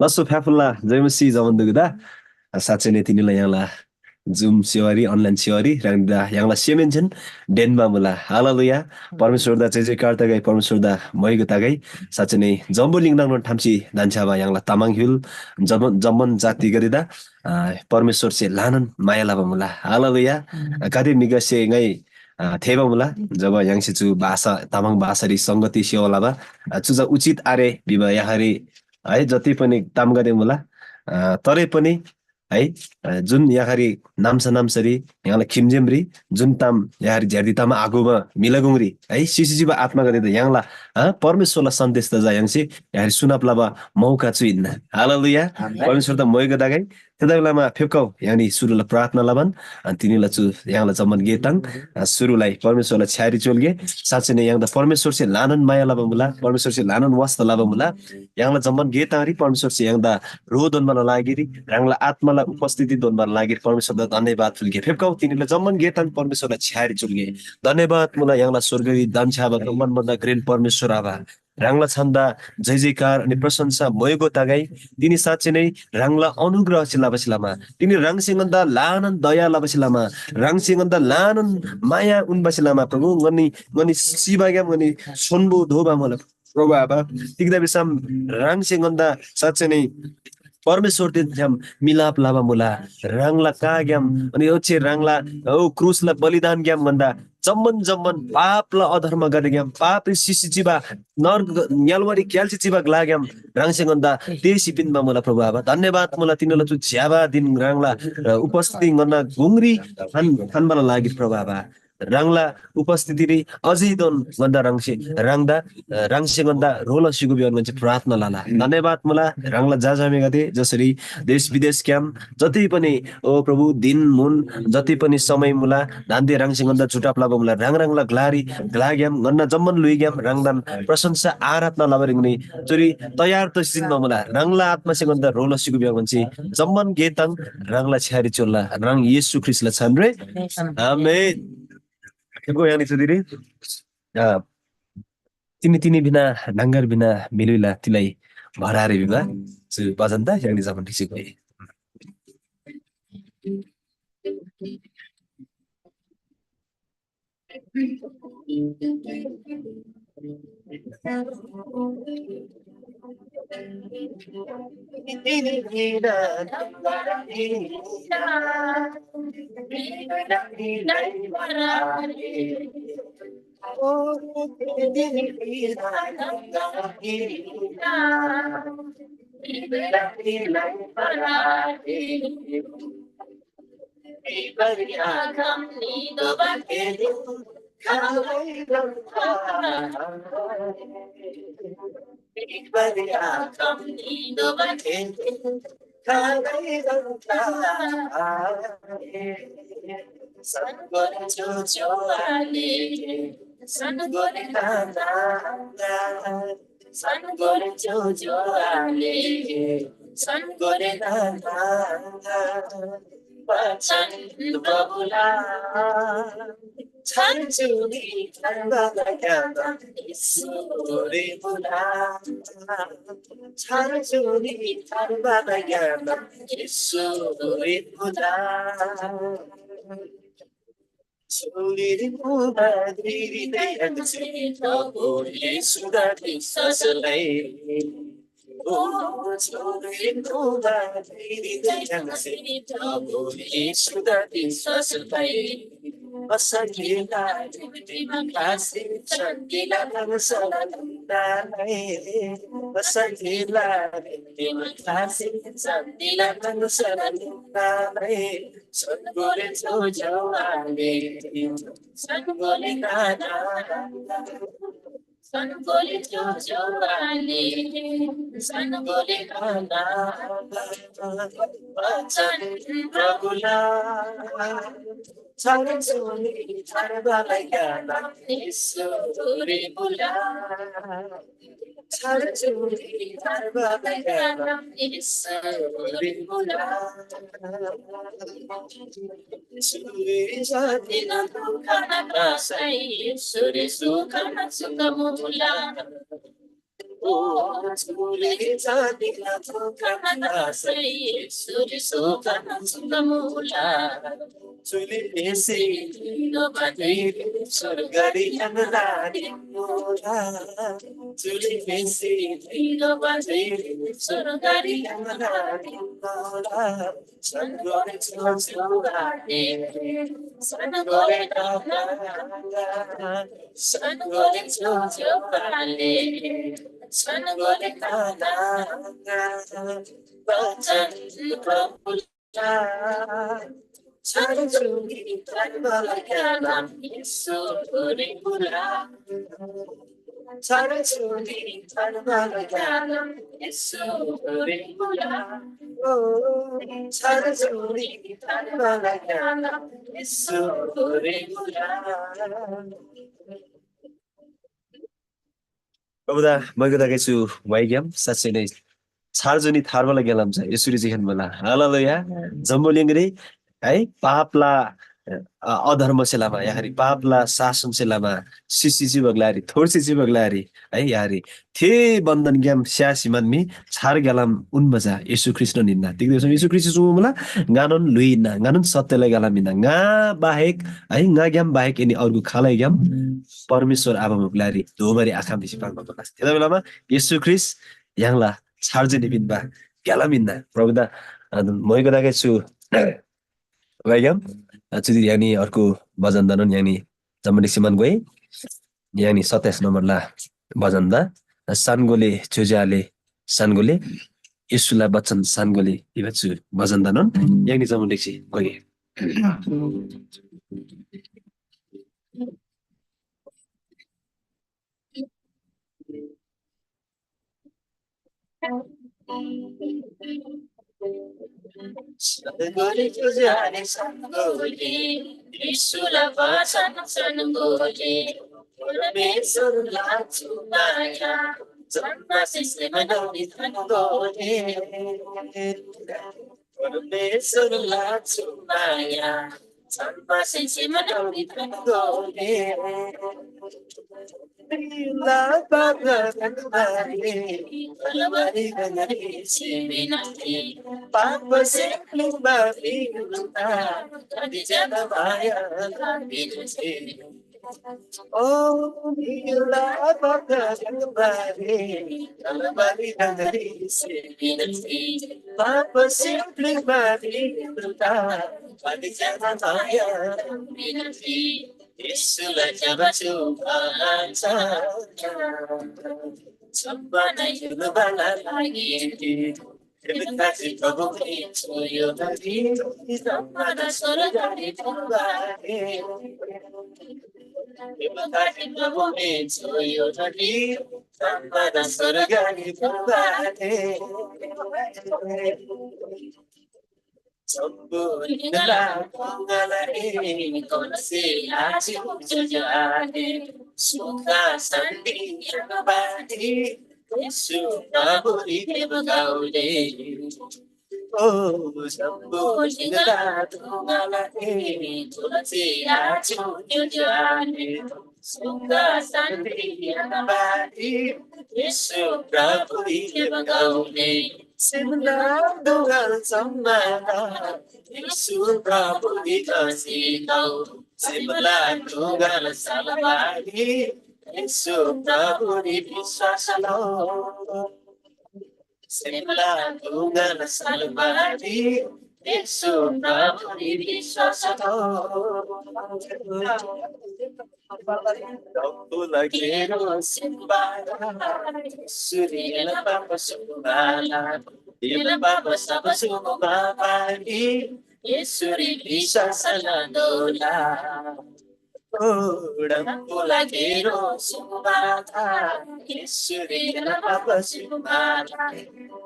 लसो फ्याफुल्ला जयमसी जमन्दुगदा साँच्चै नै तिनीलाई यहाँलाई जुम सेवारी अनलाइन सेवारी रांदा यहाँलाई सेमेन्छन् डेनमा मुला हालेलुया परमेश्वर दा चाहिँ कार्ता गई परमेश्वर दा मयगो तागै साँच्चै नै जम्बो लिङदाङ ठाम्ची दान्छाबा यहाँलाई तामाङ हिल जम्मन जाति गरिदा परमेश्वर से लानन माया लाबा मुला हालेलुया कति मिगसे गई थेबा मुला जब यहाँसे चु भाषा तामाङ भाषारी संगति सेवालाबा चुजा उचित आरे बिबा यहाँरी है जति पनि काम गरे मुला तरै पनि है जुन यहाँरी नाम्सरी यहाँलाई खिम्जेम्री जुन ताम यहाँरी झ्यार्दितामा आगोमा मिलागुङ्री है सिसिजीबा आत्मा गरे यहाँला परमेश्वरलाई सन्देश त जा यहाँसे यहाँरी सुनाप्लाबा मौका चुइन्न हालेलुया परमेश्वर त मोयको दागै त्यता बेलामा फेप्काउ यहाँनी सुरुलाई प्रार्थना लाबन अनि तिनीलाई चु यहाँलाई जम्मन गेताङ सुरुलाई परमेश्वरलाई छ्यारी चोल्गे साँच्चै नै यहाँ परमेश्वर से लानन माया लाबा मुला परमेश्वर से लानन वास्ता लाबा मुला यहाँलाई जम्मन गेताङरी परमेश्वर से यहाँ रो दोनमा लागिरी यहाँलाई आत्मालाई उपस्थिति दोनमा लागिरी परमेश्वरलाई धन्यवाद फुल्गे फेप्काउ तिनीलाई जम्मन गेताङ परमेश्वरलाई छ्यारी चुल्गे धन्यवाद मुला यहाँलाई स्वर्गीय दान्छाबा मनभन्दा ग्रेन परमेश्वर आबा राङला छन्दा जय जयकार अनि प्रशंसा मयगो तागाई तिनी साँच्चै नै राङला अनुग्रह सिलाबसिलामा तिनी राङसिंगन्दा लानन दया लाबसिलामा राङसिंगन्दा लानन माया उनबसिलामा प्रभु गनी गनी सिबाग्याम गनी सोनबो धोबा मला प्रभु आबा तिग्दा बिसाम राङसिंगन्दा साँच्चै नै परमेश्वर त्यहाँ मिलाप लाबा मुला राङला काग्याम अनि ओछे राङला ओ क्रुसला बलिदान ग्याम भन्दा जम्मन जम्मन पापला अधर्म गरेग्याम पाप सिसिचिबा नर्क न्यालवारी क्याल्सी चिबाक लाग्याम राङसिंगन्दा तेसी पिनमा मुला प्रभु आबा धन्यवाद मुला तिनीलाई चु झ्याबा दिन राङला उपस्थिति गर्न गुङ्री थानबाला लागि प्रभु आबा राङला उपस्थिति रे अझै दोन गन्दा राङदा राङसे गन्दा रोल सिगु बिहान मान्छे प्रार्थना लाला धन्यवाद मुला राङला जाजामे गते जसरी देश विदेश क्याम जति पनि ओ प्रभु दिन मुन जति पनि समय मुला धान्दे राङसे गन्दा छुटाप लाबा मुला राङला ग्लारी ग्लाग्याम गन्ना जम्मन लुइग्याम राङदान प्रशंसा आराधना लाबरिङनी चोरी तयार त सिनमा मुला राङला आत्मासे गन्दा रोल सिगु बिहान मान्छे जम्मन गेताङ राङला छ्यारी चोल्ला राङ येशू ख्रिस्टला छन् रे आमेन Eko yang disudiri तिमी तिनी बिना नाङ्गर बिना मिलुला तिलाई भरारे बिबा बजन्ता yang di zaman disiko Tuli tani la tukana sai suri sukana sunamula Tuli esi no bani surgari anani mula Tuli esi no bani surgari anani mula Sangore chulani Sangore na Sangole chulani Sanagole kana batan kapula Sanagole kana Yesu pula Sanagole kana Yesu pula Sanagole kana Yesu pula Babuda magudagaichu waigam satsene charjuni tharbala gelamcha यसुरी जिखन मला हालेलुया जम्बुलिङ्गरी है पापला अधर्म सेलामा यारी पापला शासन सेलामा सिसिसी बगलारी थोरसिसी बगलारी है यारी थे बन्धन game स्यासी मनमी छार गेलाम उन्मजा येशू कृष्ण निन्ना ठीक देसम येशू कृष्ण सुमुला गानन लुइना गानन सत्यले गेलामिना गा बाहेक है गा ग्याम बाहेक यनि अर्गु खालै ग्याम परमेश्वर आबा मुगलारी दोबरी आखाम दिसी पाल्मा बकास त्यता बेलामा येशू ख्रिस्ट याङला छार्जनी बिनबा गेलामिन्ना प्रभुदा मयको दागेछु वाइगम चुदि यानी अर्को भजन दनन यानी जम्मनि सिमान गए यानी 27 नम्बरला भजन दा सानगोले चुजाले सानगोले यसुला बच्चन सानगोले इबछु भजन दनन यानी जम्मनि छि गए Sanggoli chujane sanggoli Isula vasan sanggoli Paramesur la chumaya Janma sisle manoni sanggoli Paramesur la chumaya Janma sisle manoni sanggoli La baba kanbari kalabari kanari siminati Papa sekli babi luta kadi jana maya kabinati Oh la baba kanbari kalabari kanari siminati Papa sekli babi luta kadi jana maya kabinati Isula jabasu pansa Sambana yulubala lagi Terkasih kamu itu yudari Sambana surgari pembali Terkasih kamu itu yudari Sambana surgari pembali Sambunila pangalari konsi aci jajane suka sandi abadi Yesu Prabhu devagaule Oh sambunila pangalari konsi aci jajane suka sandi abadi Yesu Prabhu devagaule Simla dogal samana Yesu Prabhu dikasih tahu Simla dogal salabadi Yesu Prabhu dibiswasalo Simla dogal salabadi Yesu Prabhu dibiswasalo Pula quiero simbala Suri la papa sumbala Ila papa saba sumubaba Yesuri bisa saladola Pula quiero simbala Yesuri la papa sumbala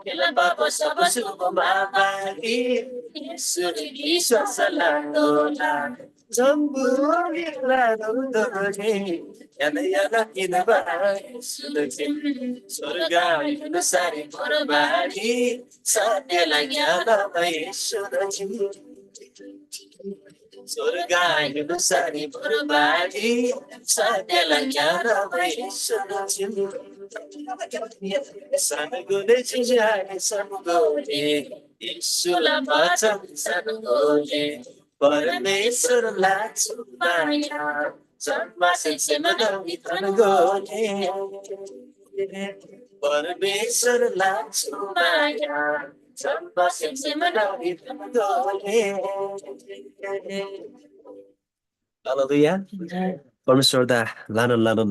Ila papa saba sumubaba Yesuri bisa saladola Jamburi lado doge, yana yana inaba, sudaksim, surga inusari porabadi, satya lagyana mai sudaksim. स्वर्गायुको सानी बर्बादी सत्यलाई क्यारमै सुनाउँछु सनगोले चिजाले सनगोले यीशुलाई वचन सनगोले परमेश्वरलाई छुमाया जन्मा सिमनाउनी तनगोले परमेश्वरलाई छुमाया जन्मा सिमनाउनी तनगोले हालेलुया परमेश्वर दा लानन लानन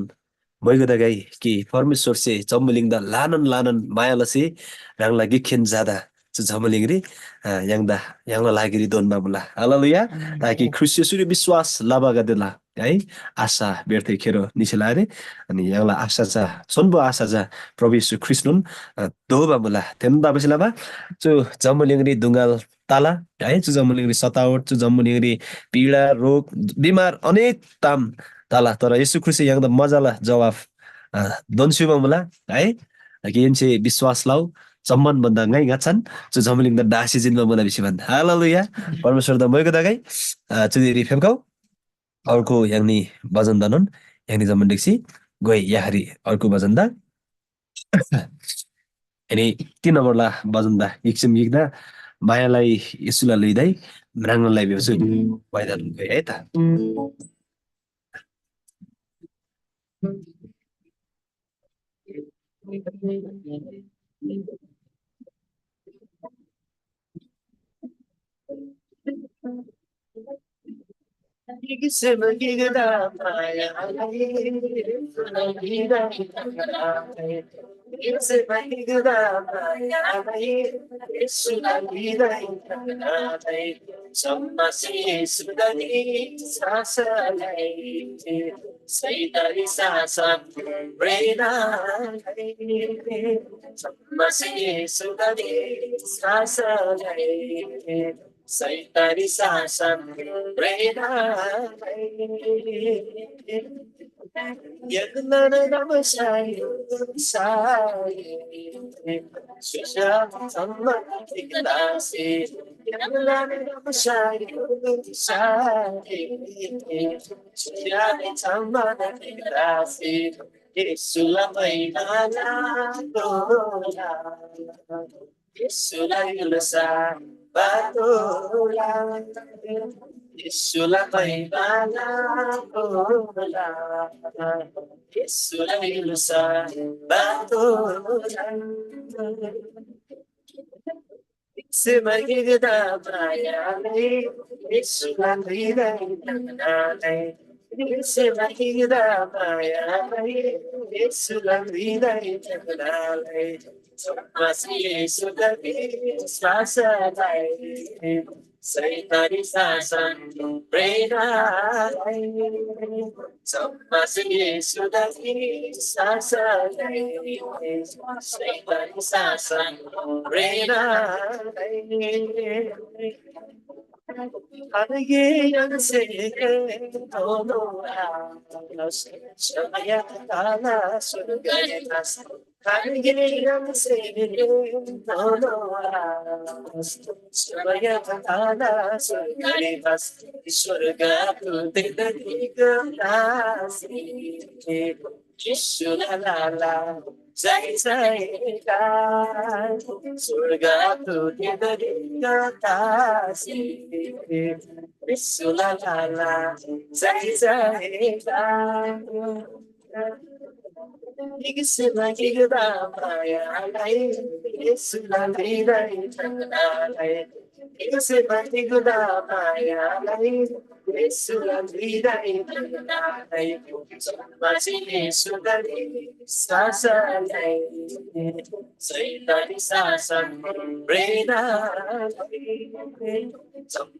मैगदागाई कि परमेश्वर से जम्मलिङ दा लानन लानन मायालसे रांला गिखेन जादा जमलिङरी यांदा यांला लागिरी दोनमा मुला हालेलुया ताकि ख्रिस्टसुरी विश्वास लाबागा देला है आशा व्यर्थ खेरो निछला रे अनि यांला आशा जा सोनबो आशा जा प्रभु यीशु ख्रिस्टनुन दोबा मुला तेन्दा बसिलाबा जो जमलिङरी दुंगाल ताला है जो जमलिङरी सतावट जो जमलिङरी पीडा रोग बिमार अनेक ताम ताला तर यीशु ख्रिस्ट यांदा मजाला जवाफ दोन्सुमा मुला है कि इनसे विश्वास लाउ सम्मान भन्दा ngai ngachan chu jomling da dasi jin ma mona bisi ban hallelujah परमेश्वर दा मयको दाgai चुदिरी फेमकाउ अर्को यानी भजन दानन यानी जमन देखसी गई याहरी अर्को भजन दा अनि 3 नम्बरला भजन दा एकछिन गीतदा मायालाई येशुलाई लिदै म्राङ्गलाई बेसु भइदान गए है त Saitari sasan reda Yagana namasai sai Susha sama iklasi Yagana namasai sai Susha sama iklasi Isulamay nalatola Isulay lasa Batola, Isula Paibala, Isula Ilusa, Batola, Simagida Brayale, Isula Vida, Simagida Brayale, Isula Vida, Masih sudah disasa lagi, Saitari sasan beredai. Masih sudah disasa lagi, Saitari sasan beredai. Lagi yang segera tolong alas, saya katalah surga atas. Lagi yang segera tolong alas, saya katalah surga atas. Surga tu tidak dikasih, Yesus lala. Say kan surga tu tidak dikasih Bisulala say kan Igisila gigda maya lai Isula vida internale Igisila gigda maya lai Isula vida internale Masih sudah sasa lai Saitari sasan reda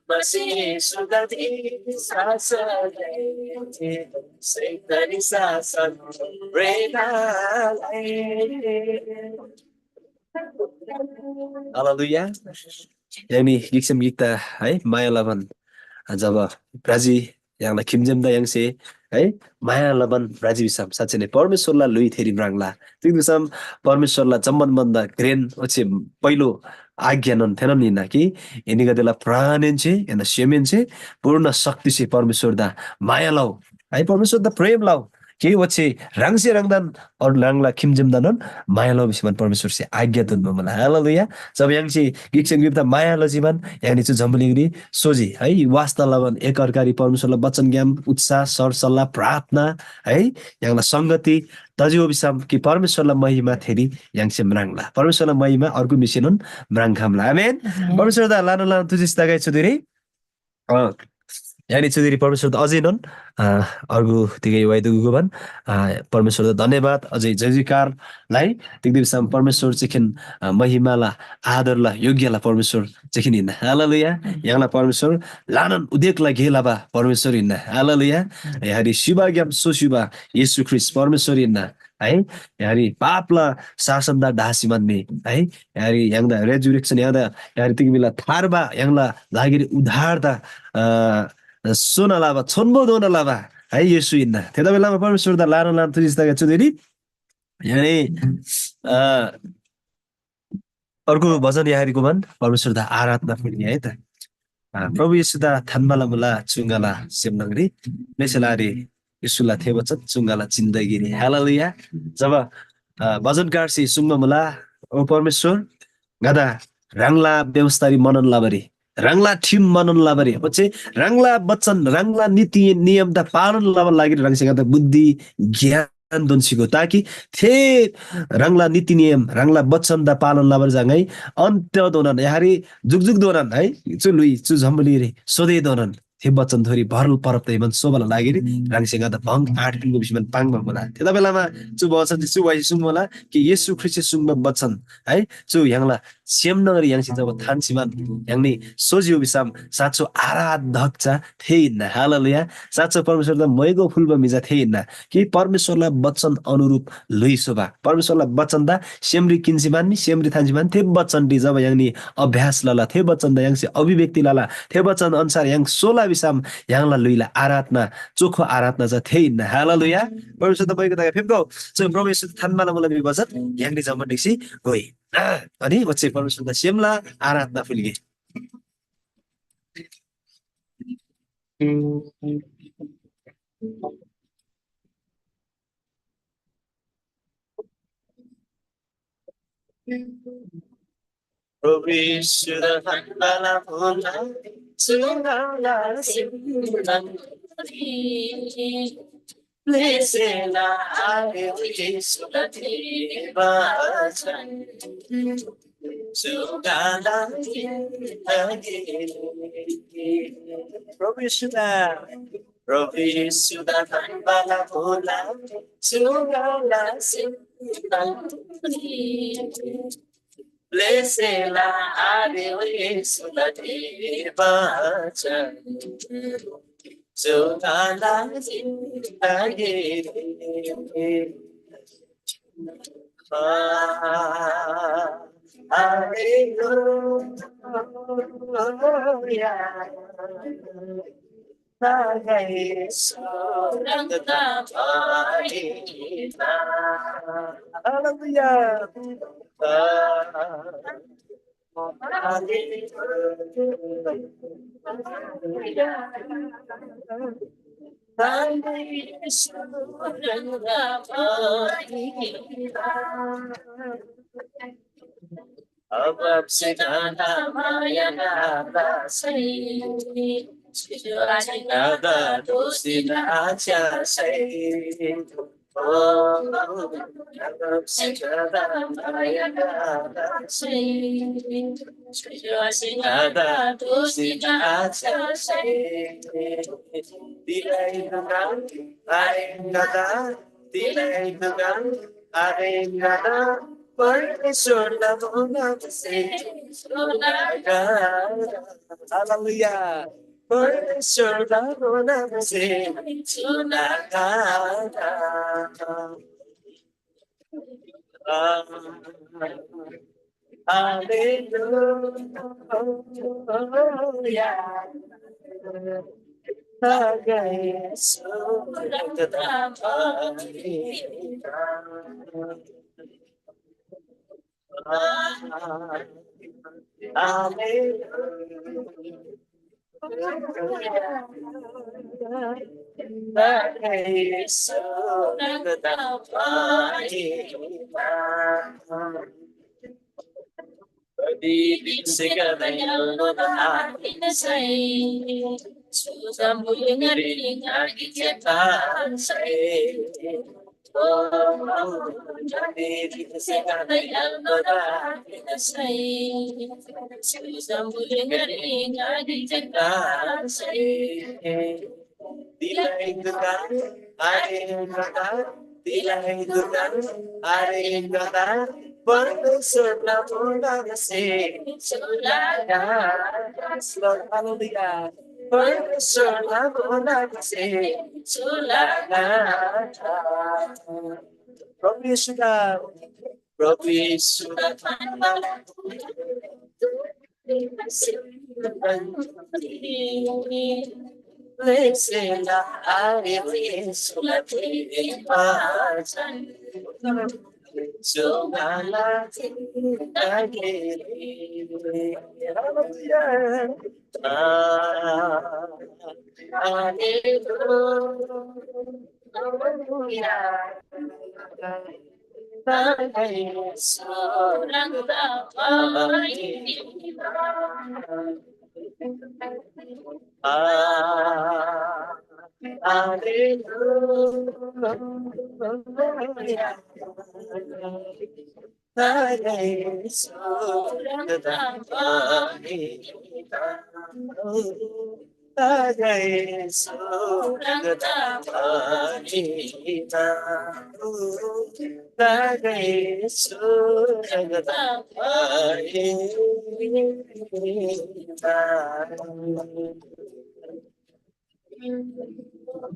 Masih sudah sasa lai Saitari sasan reda Haleluya. Yani giksem gikta hai maya lavan jaba praji yang la kimjem da yang se है माया लबन राजीविसम साँच्चै नै परमेश्वरलाई लुई theory म्राङ्ला तिग्दिसम परमेश्वरलाई जम्मन बन्द grain ओछे पहिलो आज्ञा non थेन निना कि एनिगदेला प्राणेन्चे एना सेमेन्चे पूर्ण शक्ति से परमेश्वर दा माया लाउ है परमेश्वर दा प्रेम लाउ कि वछे रंगसे रंगदान और लांगला खिमजिम दानन माया लाउ बिसमान परमेश्वर से आज्ञा दुन मला हालेलुया जब यांगसे गिक्सेन गिप्ता माया ल जीवन यानी चाहिँ जम्बलिगरी सोझी है वास्ता लवन एक अर्कारी परमेश्वरलाई वचन ज्ञान उत्साह सरसल्लाह प्रार्थना है यांगला संगति तजिओ बिसाम कि परमेश्वरलाई महिमा थेरी यांगसे म्राङ्ला परमेश्वरलाई महिमा अर्को मिसिनुन म्राङ्खामला आमेन परमेश्वर दा लानो लानो तुजिस्ता गाइ छुदिरी यानी छुदिरी परमेश्वर दा अझै नन् अर्को तिगै वाइदुगु भन परमेश्वर दा धन्यवाद अझै जयजयकारलाई तिगदि बिसाम परमेश्वर चिखिन महिमाला आदरला योग्यला परमेश्वर चिखिन हिँड्न हालेलुया यांगला परमेश्वर लानन उदेकला घेलाबा परमेश्वर हिँड्न हालेलुया यारी शिवाज्ञाम सोशिबा येशू ख्रिस्ट परमेश्वर हिँड्न है यारी पापला शासनदा ढासी मान्ने है यारी यांगदा रेजुरेक्सन यादा यारी तिगमिला थारबा यांगला लागिरी उद्धारदा सोना लाभा छोन्बो दोन लाभा है येशू हिँड्न त्यता बेलामा परमेश्वर दा लानो लानो तुजिस्ता छु देरी यानी अर्को भजन यारीको भन परमेश्वर दा आराधना पनि है त प्रभु येशू दा थान्बाला मुला चुङ्गाला सेमनगरी मेसलारी यसुला थे वचन चुङ्गाला जिन्दगी हालेलुया जब भजनकार से सुङ्ग मुला ओ परमेश्वर गदा रंगला व्यवस्थारी मनन लाबरी रंगला ठिम मनन लाबरी पछि रंगला वचन रंगला नीति नियम दा पालन लाबन लागि रंगसँग त बुद्धि ज्ञान दोन्सीको ताकि थे रंगला नीति नियम रंगला वचन दा पालन लाबर जाङै अन्त्य दोनन यारी जुगजुग दोनन है चुलुई चु झम्बली रे सोधे दोनन थे वचन थोरी भरल परप तैमन सोबल लागिरी रंगसँग त भङ 8 दिनको बिचमा पाङ भला त्यता बेलामा चु वचन चु वाइ सुङ होला कि येशू ख्रीष्ट सुङ वचन है चु यांगला सेम नगरी यांगसी जब थानसिमान यांगनी सोजियो बिसाम साचो आराधक चा थेइन हालेलुया साचो परमेश्वर द मयगो फुलबा मिजा थेइन कि परमेश्वरलाई वचन अनुरूप लुइसोबा परमेश्वरलाई वचन दा सेमरी किन्सिमान नि सेमरी थानसिमान थे वचन दि जब यांगनी अभ्यास लला थे वचन दा यांगसी अभिव्यक्ति लला थे वचन अनुसार यांग सोला बिसाम यांगला लुइला आराधना चोखो आराधना चा थेइन हालेलुया परमेश्वर द मयगो दा फेमको सो परमेश्वर थानमाला मलाई विवचन यांगनी जम्मा दिक्सी गई अनि वच्चे परमेश्वर दा सेमला आराधना फुलगे परमेश्वर थानमाला मुला चुङ्गाला सेमनगरी Blessela Yesu Lativa Sugala Provisuda Bala Bola Sugala Blessela Yesu Lativa Sugala Abab segala maya nada say, nada dosina acha say. Oh, abab segala maya nada say, nada dosina acha say. Dilay nagan, ay nada, dilay nagan, ay nada. Permesur namuna se sunaga Hallelujah Permesur namuna se sunaga Hallelujah Hallelujah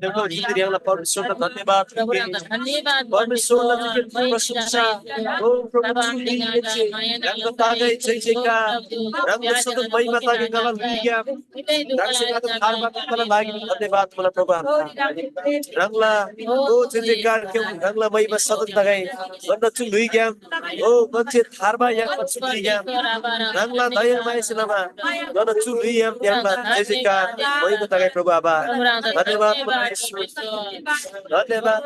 देखो जिंदगी परमेश्वर का धन्यवाद परमेश्वर की प्रशंसा ओ प्रभु चुनी लेचे रंग तागे जय जयकार रंग सतत महिमा तागे कला लिया रंग से का थार बात कला लागी धन्यवाद मला प्रभु रंगला ओ जय जयकार क्यों रंगला महिमा सतत तागे बंद चु लुई गया ओ बच्चे थार बा या बच्चे लुई गया रंगला दया माय सिनमा बंद चु लुई या जय जयकार महिमा तागे प्रभु आबा धन्यवाद धन्यवाद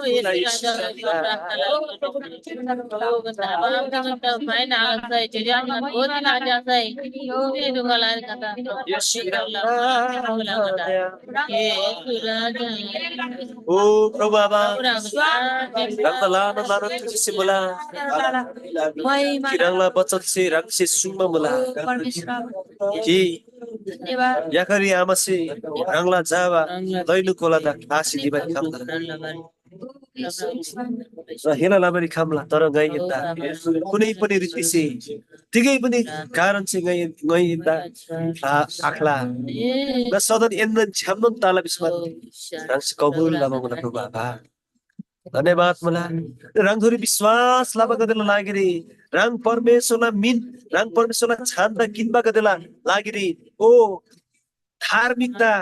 ओ प्रभु आबा रंगला नारो तुझसे बोला किरंगला बचत से रंग से सुमा बोला कि याकरी आमसे रंगला जावा दैनु कोला दा आसी दिबा खामला र हेला लामरी खामला तर गइता कुनै पनि रीतिसे तिगै पनि कारण चाहिँ गइता आखला र सदन एन्न छ्याम्न ताला बिस्मा रंग कबुल लामा मला प्रभु आभा धन्यवाद मला रंगधुरी विश्वास लाभा गदेला लागिरी रंग परमेश्वरला मिन रंग परमेश्वरला छान्दा किनबा गदेला लागिरी ओ धार्मिकता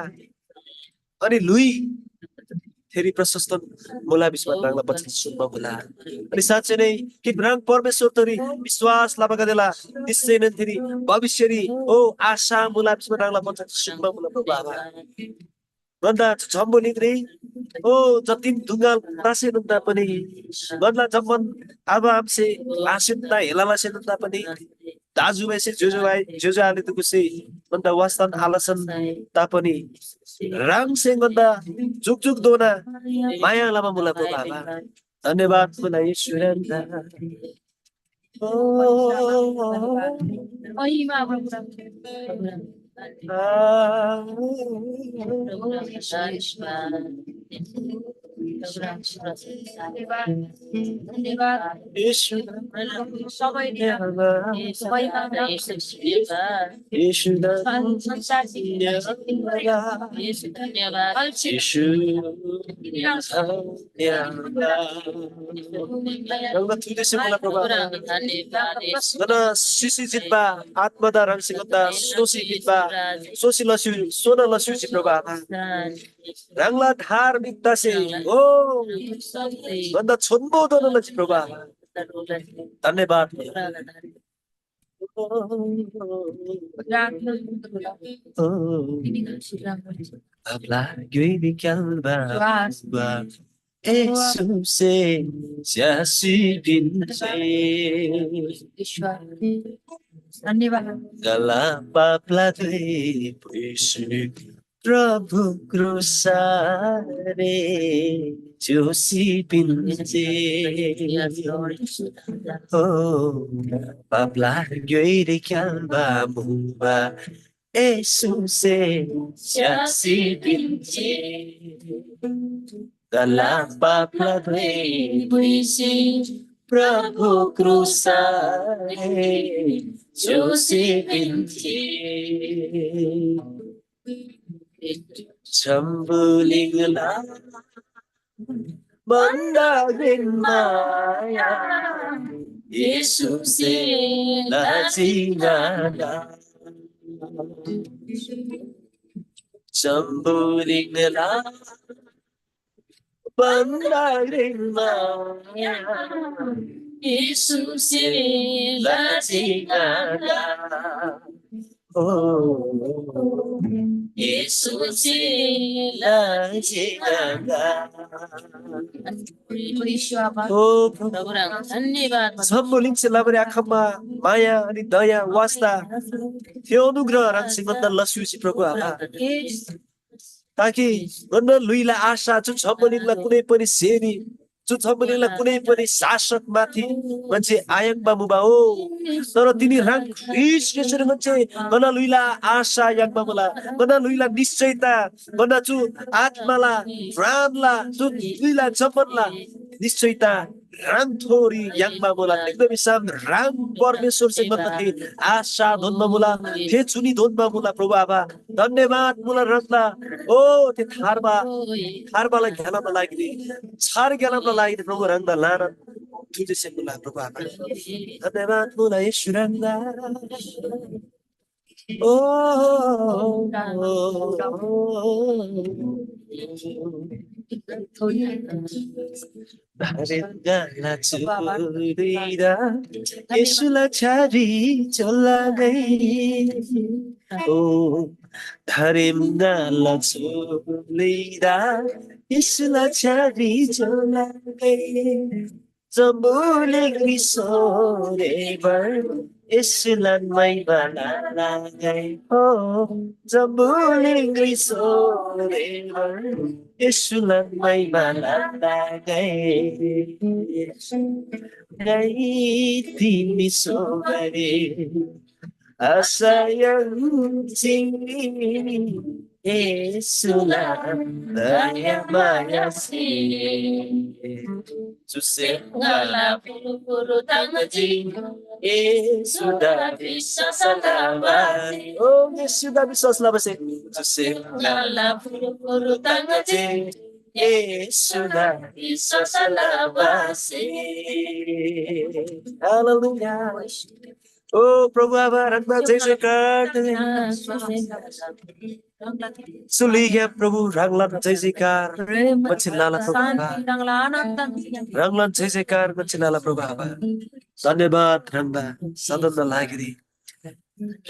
अनि लुई फेरि प्रशस्त मोला विश्वास रंगला पछि सुनमा मोला अनि साँच्चै नै कि रंग परमेश्वर तरी विश्वास लाभा गदेला निश्चय नै फेरि भविष्यरी ओ आशा मोला विश्वास रंगला पछि सुनमा मोला प्रभु आभा गन्दा जम्बो निग्रे ओ जतिन दुंगाल तासे नुता पनि गन्दा जम्मन अब आमसे आसिनता हेलाला से नुता पनि दाजुभाइ से जोजो आले तुकुसे गन्दा वास्तन आलसन तापनि राम से गन्दा जुग जुग दोना माया लामा मुला बाबा धन्यवाद मुला ईश्वर आत्मदा रंग सिंगता सोसी जितबा सोसी लस्यु सोना लस्यु प्रभु rangla dharmikta se oh ganda chonbodo na chi prabhu धन्यवाद hablar gui calva Jesus se pinche gala papla de puisu प्रभु कृसारे जोशी पिन्चे ओ पापला गइरे क्यालबा मुबा एसुसे जोशी पिन्चे गला पापला गइरे प्रभु कृसारे Joshi पिन्चे Chambuligla Bandagin Maya Jesus la Zinada Chambuligla Bandagin Maya Jesus la Zinada Oh, Jesus la Zinada Oh, सम्बोलिन्छ LaBarre आँखामा माया अनि दया वास्ता त्यो अनुग्रह राख्छिन् भन्दा लस्युसी प्रभु आमा ताकि गन्न लुइला आशा जुन सम्बोलिङला कुनै पनि सेवी जुन सम्बोलिङला कुनै पनि शासक माथि मान्छे आयङमा मुबा हो तर तिनी राङ ख्रिस्ट यसरी मान्छे गन्न लुइला आशा याङमा मुला गन्न लुइला निश्चयता गन्न जु आत्माला प्राणला जु लुइला जमनला निश्चयता राम थोरी याङमा मुला एकदमै साम राम परमेश्वर से गन्नथि आशा धनमा मुला थे चुनी धनमा मुला प्रभु आबा धन्यवाद मुला रत्ना ओ ते थारबालाई ध्यानमा लागि छार ज्ञानमा लागि प्रभु रंगदा लाना तुझे से मुला प्रभु आबा धन्यवाद मुला यीशु रंगदा ओ Haringa churida Yesula chari cholagai Oh Haringa churida Yesula chari cholagai Zambuling risorever Isulan may banalagay Oh Zambuling risorever Isulan may banalagay Ngay tinisobare Asayang tingin Isulan daya mayasi Susengala puru-puru tangaji sudah bisa selawasi Oh sudah bisa selawasi Susengala puru-puru tangaji sudah bisa selawasi Haleluya Oh Prabhu Aba Rangda Jai Jayकार Suliya Prabhu Ranglan Jai Jayकार Machinala Prabhu Ranglan Jai Jayकार Machinala Prabhu Aba धन्यवाद रंगदा सदन लागिरी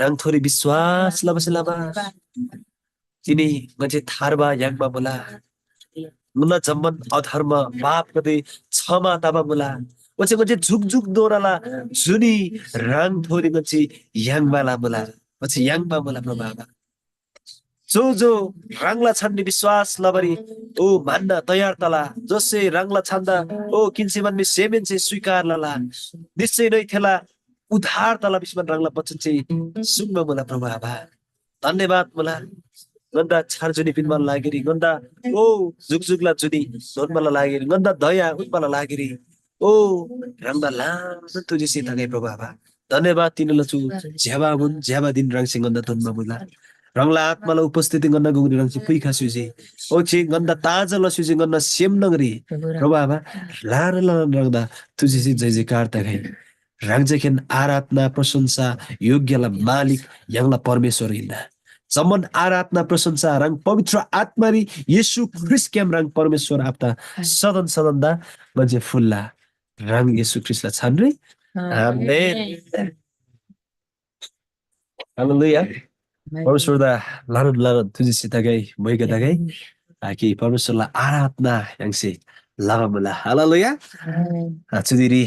रंग थोड़ी विश्वास लबसलाबा तिनी मजे थारबा याङमा मुला मुला जम्मन अधर्म पाप गदे क्षमा ताबा मुला वचे मजे झुक झुक दोराला जुनी रंग थोड़ी गछि याङमाला मुला वचे याङमा मुला प्रभावा जो रंगला छन्ने विश्वास लबरी ओ मान्न तयार तला जससे रंगला छन्दा ओ किन्सेमन में सेमेन से स्वीकार लला निश्चय नै थेला उधार तला विश्वन रंगला बचन चाहिँ सुन्न मुला प्रभावा धन्यवाद मुला गन्दा छारजुनी पिनमा लागेरी गन्दा ओ जुगजुगला जुनी धनमला लागेरी गन्दा दया उत्पला लागेरी ओ रंगला लाम तुझे से थगे प्रभावा धन्यवाद तिनला छु झ्याबा दिन रंगसिंह गन्दा धनमा मुला रंगला आत्माला उपस्थिति गर्न गउने रंग पुइ खासुजे ओछि गन्दा ताजा लसुजे गर्न सेम नगरी प्रभावा लार रंगदा तुझे से जय जयकार तगै रंग जखेन आराधना प्रशंसा योग्यला मालिक यंगला परमेश्वर हिंदा जमन आराधना प्रशंसा रंग पवित्र आत्मारी येशू ख्रिस्ट क्याम रंग परमेश्वर आफ्ता सदन सदनदा मजे फुल्ला रंग येशू ख्रिस्टला छन् रे आमेन हालेलुया परमेश्वरदा लानन लानन तुझिसितगै मैगदगै कि परमेश्वरलाई आराधना यांसे लामला हालेलुया चुदिरी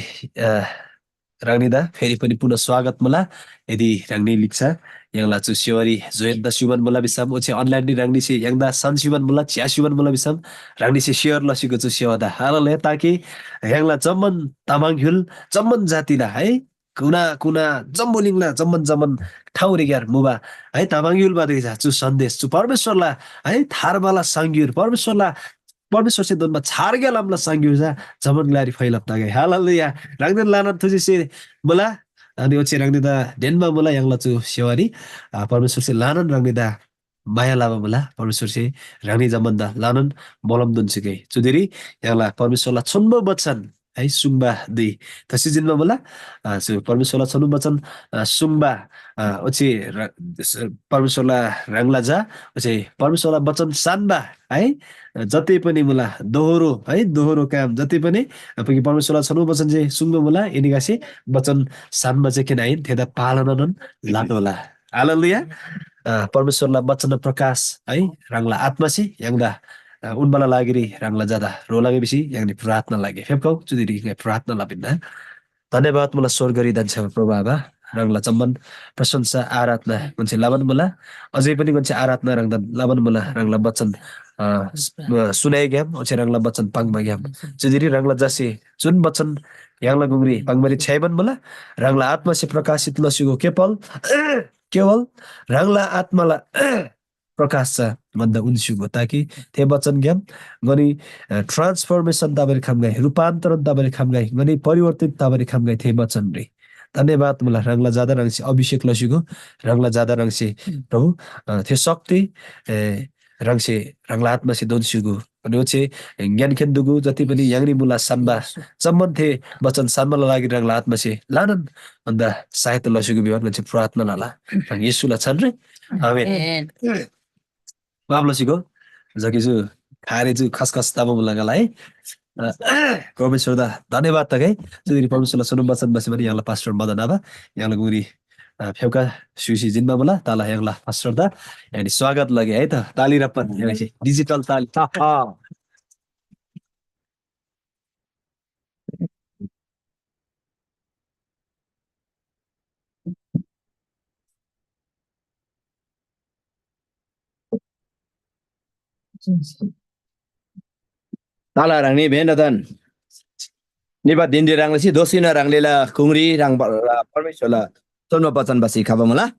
रांगनीदा फेरि पनि पुनः स्वागत मला यदि रांगनी लिक्सा यांला चु सिवरी जोयन्दा सुमन मला बिसाम ओछे अनलाइन नि रांगनी से यांदा सन सुमन मला छ्या सुमन मला बिसाम रांगनी से शेयर लसिको चु सेवादा हालेलुया ताकि यांला जम्मन तामाङ हुल जम्मन जातिला है कुना कुना जम्बोलिङला जम्मन जम्मन ठाउँ रेग्यार मुबा है तामाङ हुल बादै चु सन्देश चु परमेश्वरला है थारबाला सांग्युर परमेश्वरला परमेश्वर से दोनमा छारगे लामला सांग्यु जा जमन ग्लारी फैलप तागे हालेलुया रांगदेन लाना तुझे से मला अनि ओचे रांगदेदा डेनमा मला यांगला चु सेवारी परमेश्वर से लानन रांगदेदा माया लामा मला परमेश्वर से रांगनी जमन्दा लानन मलम दुन्सुके चुदिरी यांगला परमेश्वरला छन्म बचन है सुम्बा दुई तसी जिनमा मला परमेश्वरला छन्म बचन सुम्बा ओचे परमेश्वरला रांगला जा ओचे परमेश्वरला बचन सानबा है जति पनि मुला दोहोरो है दोहोरो काम जति पनि अपि परमेश्वरला छनु वचन जे सुंगो मुला एनिगासे वचन सानमा चाहिँ किन आइन थेदा पालनन लाटोला हालेलुया परमेश्वरला वचन प्रकाश है रंगला आत्मा से यांगदा उनबला लागिरी रंगला जादा रो लागेपछि यांगले प्रार्थना लागे फेपकौ जुदिरी प्रार्थना लाबिन्दा धन्यवाद मुला स्वर गरिदन्छ प्रभु बाबा रंगला चम्मन प्रशंसा आराधना गुन्छे लावन मुला अझै पनि गुन्छे आराधना रंगदा लावन मुला रंगला वचन सुनाइ ग्याम ओछे रंगला वचन पाङमा ग्याम जुदिरी रंगला जसे जुन वचन यांगला गुंगरी पाङमरी छ्याइबन मुला रंगला आत्मा से प्रकाशित लसिगो केवल रंगला आत्माला प्रकाश छ भन्दा उन्सुगो ताकि ते वचन ग्याम गनी ट्रान्सफर्मेसन दाबरी खामगाई रूपान्तरण दाबरी खामगाई गनी परिवर्तित दाबरी खामगाई थे वचन रे धन्यवाद मुला रंगला ज्यादा रंग से अभिषेक लसिगो रंगला ज्यादा रंग से प्रभु थे शक्ति रंग से रंगला आत्मा से दोन्सुगो अनि ओछे ज्ञान केन्दुगु जति पनि यांगनी मुला साम्बा सम्बन्ध थे वचन साम्बा लागि रंगला आत्मा से लानन भन्दा सहायता लसिगो बिहान गन्छ प्रार्थना लाला येशूला छन् रे आमेन बाबलसिगो जकिजु खारेजु खसखस ताबो मुलागालाई परमेश्वर दा धन्यवाद तकै जुदिरी परमेश्वरला सुनु वचन बसे पनि यहाँला पास्टर मदन आबा यहाँला गुरी फेउका सुसी जिनमा बोला ताला यहाँला पास्टर दा यानी स्वागत लगे है त ताली रप्पन यहाँ चाहिँ डिजिटल ताली Tala rang ni ben dan ni ba din di rang la si dosina rang lela kungri rang permisola tono pacan basi khabamala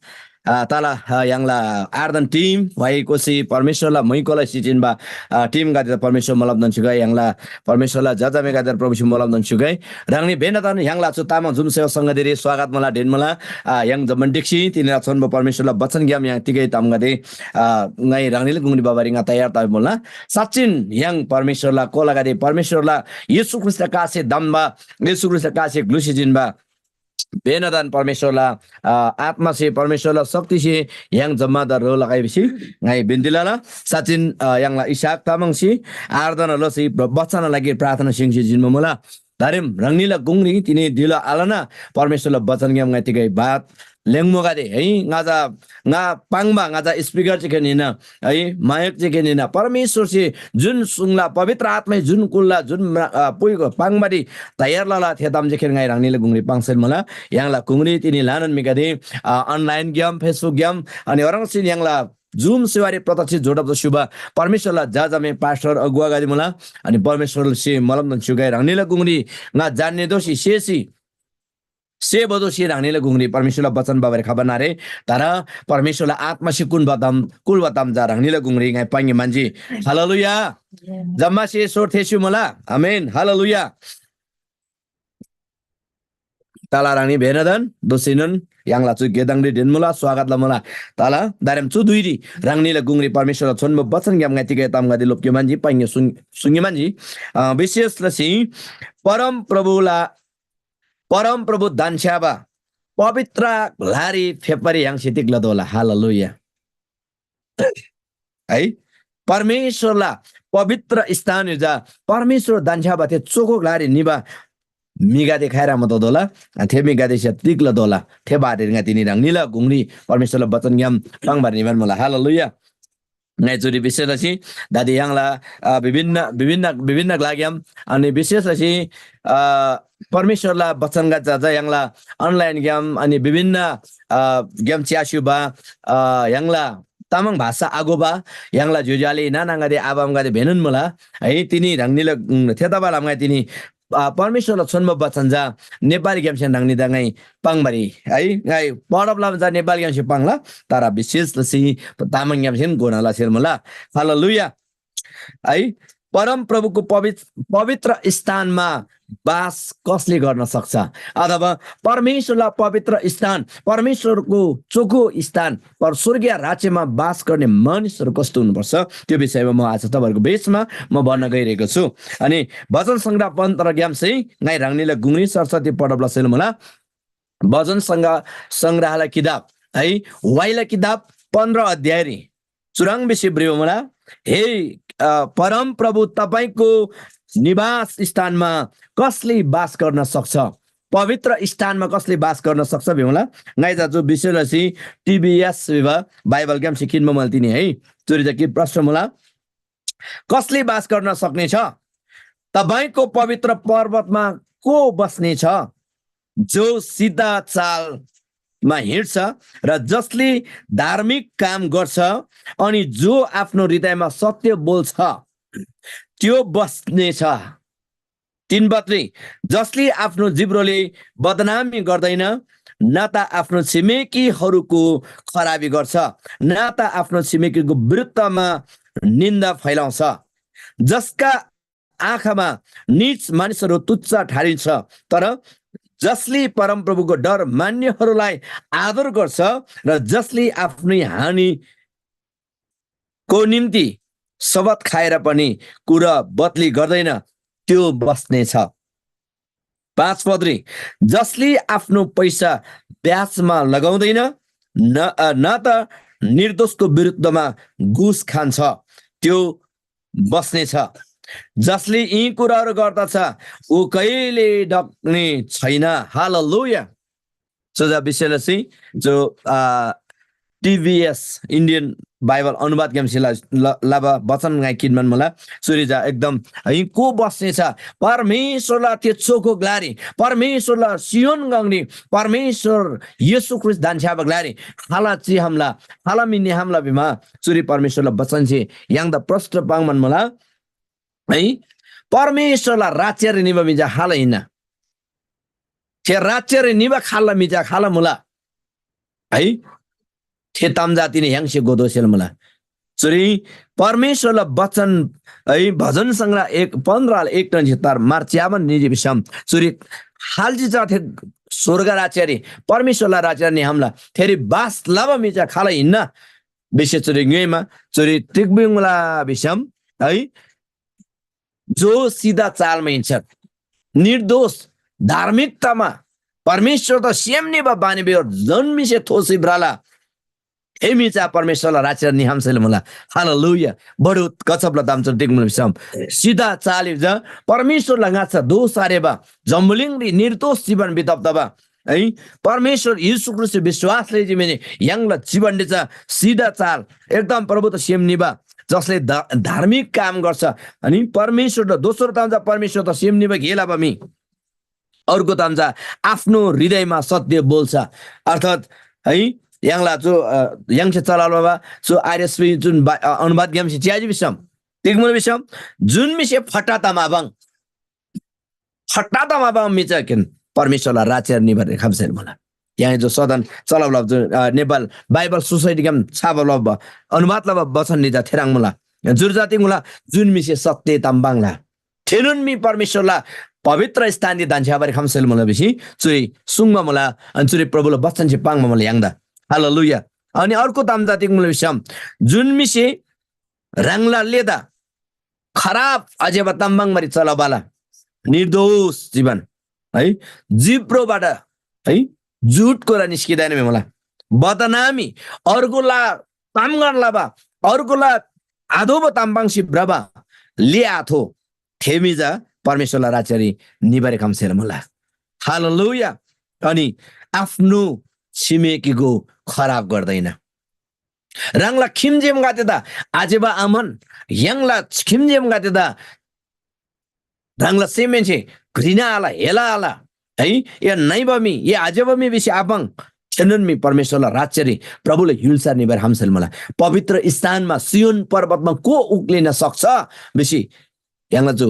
tala yang la ardan team wai ko si permisola moi ko la si tin ba team ga da permisol malap dan chugai yang la permisola jaja me ga da permisol malap dan chugai rang ni ben dan yang la chu tamang jum se sanga diri swagat mala den mala yang zaman diksi tin la chon ba permisola bacan gyam yang tigai tam ga de ngai rang ni gungni babari nga tayar ta bola sachin yang permisola ko la ga de permisola yesu krista ka se damba yesu krista ka se glusi jin ba बेनदान परमेश्वरला आत्मा से परमेश्वरला शक्ति से yang जम्मादार रो लगाइ बिसी ngai बिन्दिलाला साचिन yang la इसाक तामंगसी आर्दन लसी बच्चान लागि प्रार्थना सिंगसी जिनमा मला दारिम रंगनीला गुंगरी तिनी दिला आलाना परमेश्वरला वचन ग्याम ngai तिगै बात लेंगमोगा दे है ngaजा nga पाङमा ngaजा स्पीकर चाहिँ निना है मायक चाहिँ निना परमेश्वर से जुन सुङला पवित्र आत्मा जुन कुल्ला जुन पुइको पाङमारी तयार लाला थेदाम जेखेर ngai रांगनीले गुंगरी पाङसेल मला यांगला गुंगरी तिनी लानन मिगादे अनलाइन गेम फेसबुक गेम अनि अरङसिन यांगला जुम सेवारी प्रत्यक्ष जोडब शुभ परमेश्वरला जाजामे पास्टर अगुवा गादी मला अनि परमेश्वरले से मलम न सुगाइ रांगनीले गुंगरी nga जान्ने दोषी सेसी से बदो से रांगनीले गुंगरी परमेश्वरला वचन बाबरे खबर नारे तारा परमेश्वरला आत्मा से कुन बदाम कुल बदाम जा रांगनीले गुंगरी ngai पांगी मान्छे हालेलुया जम्मा से सोर थेसु मला आमेन हालेलुया ताला रानी भेनदन दोसिनन yang la chu gedang de den mula swagat la mula tala darem chu duiri rangni la gungri परमेश्वर छोन म वचन ग्याम ngati के ताम गदि लोप के मान्छे पाइने सुंगे मान्छे विशेष लसी परम प्रभु दानस्याबा पवित्र लारी फेपरी yang sitik la dola हालेलुया है परमेश्वरलाई पवित्र स्थान जा परमेश्वर दान्छाबाथे चोखो ग्लारी निबा मिगा देखाएर म दोला थे मिगा देश तिक्ल दोला थे बारेर तिनी रंग नीला गुंगरी परमेश्वरलाई वचन ज्ञान पंग बार निबन मला हालेलुया नैचुरी विशेष अछि दादी यांगला विभिन्न विभिन्न विभिन्न लाग्याम अनि विशेष अछि परमेश्वरलाई वचन गाचा यांगला अनलाइन गेम अनि विभिन्न गेम च्यासुबा यांगला तामाङ भाषा आगोबा यांगला जुजाले नानांगादे आबामगादे भेनुन मला है तिनी रंगनीला थेताबा लामगा तिनी परमेश्वरलाई छोन्म वचन जा नेपाली गेम सेन रंगनी दंगै पाङबारी है गाई पडबला जा नेपाली गेम से पाङला तारा विशेष लसी तामाङ गेम सेन गोनाला सेल मला हालेलुया है परम प्रभुको पवित्र स्थानमा बास कसले गर्न सक्छ अथवा परमेश्वरलाई पवित्र स्थान परमेश्वरको चोखो स्थान पर स्वर्गीय राज्यमा बास गर्ने मानिसहरू कस्तो हुनुपर्छ त्यो विषयमा म आज तपाईहरुको बेचमा म भन्न गइरहेको छु अनि भजन संग्रह 15 ज्ञान चाहिँ गाई राङ्नीले गुङ्री सरस्वती पढब्ला सेल मला भजन संग्रहला किताब है वाइला किताब 15 अध्याय रे चुराङ बेसी ब्रियो मला हे परम प्रभु तपाईको निवास स्थानमा कसले बास गर्न सक्छ पवित्र स्थानमा कसले बास गर्न सक्छ भेउला गाइजा जो विषय रसी टीबीएस बाइबल गेम सिकिनमा मल्तिनी है चोरी के प्रश्न मला कसले बास गर्न सक्ने छ तपाईको पवित्र पर्वतमा को बस्ने छ जो सीधा चालमा हिँड्छ र जसले धार्मिक काम गर्छ अनि जो आफ्नो हृदयमा सत्य बोल्छ त्यो बस्ने छ 3 बत्री जसले आफ्नो जिब्रोले बदनामी गर्दैन न त आफ्नो छिमेकीहरूको खराबी गर्छ न त आफ्नो छिमेकीको विरुद्धमा निन्दा फैलाउँछ जसका आँखामा नीच मानिसहरू तुच्छ ठाडिन्छ तर जसले परम प्रभुको डर मान्नेहरूलाई आदर गर्छ र जसले आफ्नै हानिको निम्ति शपथ खाएर पनि कुरा बदली गर्दैन त्यो बस्ने छ 5 पत्री जसले आफ्नो पैसा ब्याजमा लगाउँदैन न त निर्दोषको विरुद्धमा घुस खान्छ त्यो बस्ने छ जसले यी कुराहरू गर्दछ ऊ कहिले डक्ने छैन हालेलुया सो विषयले चाहिँ जो टीवीएस इंडियन बाइबल अनुवाद गेमसिला लाबा वचन गाई किनमन मला सुरिजा एकदम है को बस्ने छ परमेश्वरलाई त्यो चोखो ग्लारी परमेश्वरलाई सियोन गंगनी परमेश्वर येशू ख्रिस्ट दान्छाबा ग्लारी हाला ची हमला हाला मिन्ने हमला बिमा सुरी परमेश्वरलाई वचन छे यांग द प्रष्ट पाङमन मला है परमेश्वरलाई राज्य रे निबा मिजा हाला हिना के राज्य रे निबा खाला मिजा खाला मुला है थे ताम जाति ने यांग से गोदोसेल मला सुरी परमेश्वरलाई वचन है भजन संग्रह 15 1 टन तार मार्च्यावन निजी विषम सुरी हालजी जाथे स्वर्ग राज्य रे परमेश्वरलाई राज्य ने हमला थेरी बास लाबा मिजा खाला हिन्ना विशेष चुरी गेमा चुरी तिकबिङला विषम है जो सीधा चालमा हिँड्छ निर्दोष धार्मिकतामा परमेश्वर त सेमने बानी बेर जन्मिसे थोसी ब्राला एमिचा परमेश्वरलाई राज्य निहामसेल मला हालेलुया बडो कचपला दामच टिकमुल विषम सीधा चाले ज परमेश्वरलाई गाछ दोष आरेबा जम्बुलिङरी निर्दोष जीवन बिताउँदा है परमेश्वर येशू ख्रिस्ट विश्वासले जिमेने यांगला जीवन दिन्छ सीधा चाल एकदम प्रभु त सेमनिबा जसले धार्मिक काम गर्छ अनि परमेश्वर त दोस्रो तामजा परमेश्वर त सेमनिबा घेला बमी अर्को तामजा आफ्नो हृदयमा सत्य बोल्छ अर्थात है यांगला जो यांग से चलालबा जो आरएसपी जुन अनुवाद गेम से च्याजी विषम तिगमुल विषम जुन मिसे फटाता माबङ मिचा किन परमेश्वरलाई राज्य निभर खामसेन मला यहाँ जो सदन चलाउला जो नेपाल बाइबल सोसाइटी गेम छाबल अनुवाद लब वचन निजा थेराङ मला जुर जाति मुला जुन मिसे सत्य ताम्बाङला थेनुन मी परमेश्वरलाई पवित्र स्थान दि दान्छाबारी खामसेल मला बेसी चुरी सुङमा मला अनि चुरी प्रभुले वचन चाहिँ पाङमा मला याङदा हालेलुया अनि अर्को ताम जातिको मूल विषय जुन मिसे राङला लेदा खराब अजेबा ताम्बाङ मरि चलाबाला निर्दोष जीवन है जिब्रोबाट है झुट कुरा निस्किदैन मलाई बदनामी अर्कोला काम गर्नला बा अर्कोलाई आधोब ताम्बाङसी ब्रबा लिआथो थेमिजा परमेश्वरलाई राज्यरी निबारे खामसेर मला हालेलुया। अनि आफ्नो छिमेकीको खराब गर्दैन। रङला खिमजेम गातेदा आजेबा आमन यङला खिमजेम गातेदा रङला सेमेन्छे घृणा आला हेला आला है या नाइबमी या आजेबमी बेसी आपाङ छननमी परमेश्वरलाई राज्यरी प्रभुले हिल्सा निबार हामसेल मला पवित्र स्थानमा सियोन पर्वतमा को उक्लिन सक्छ बेसी यङला जो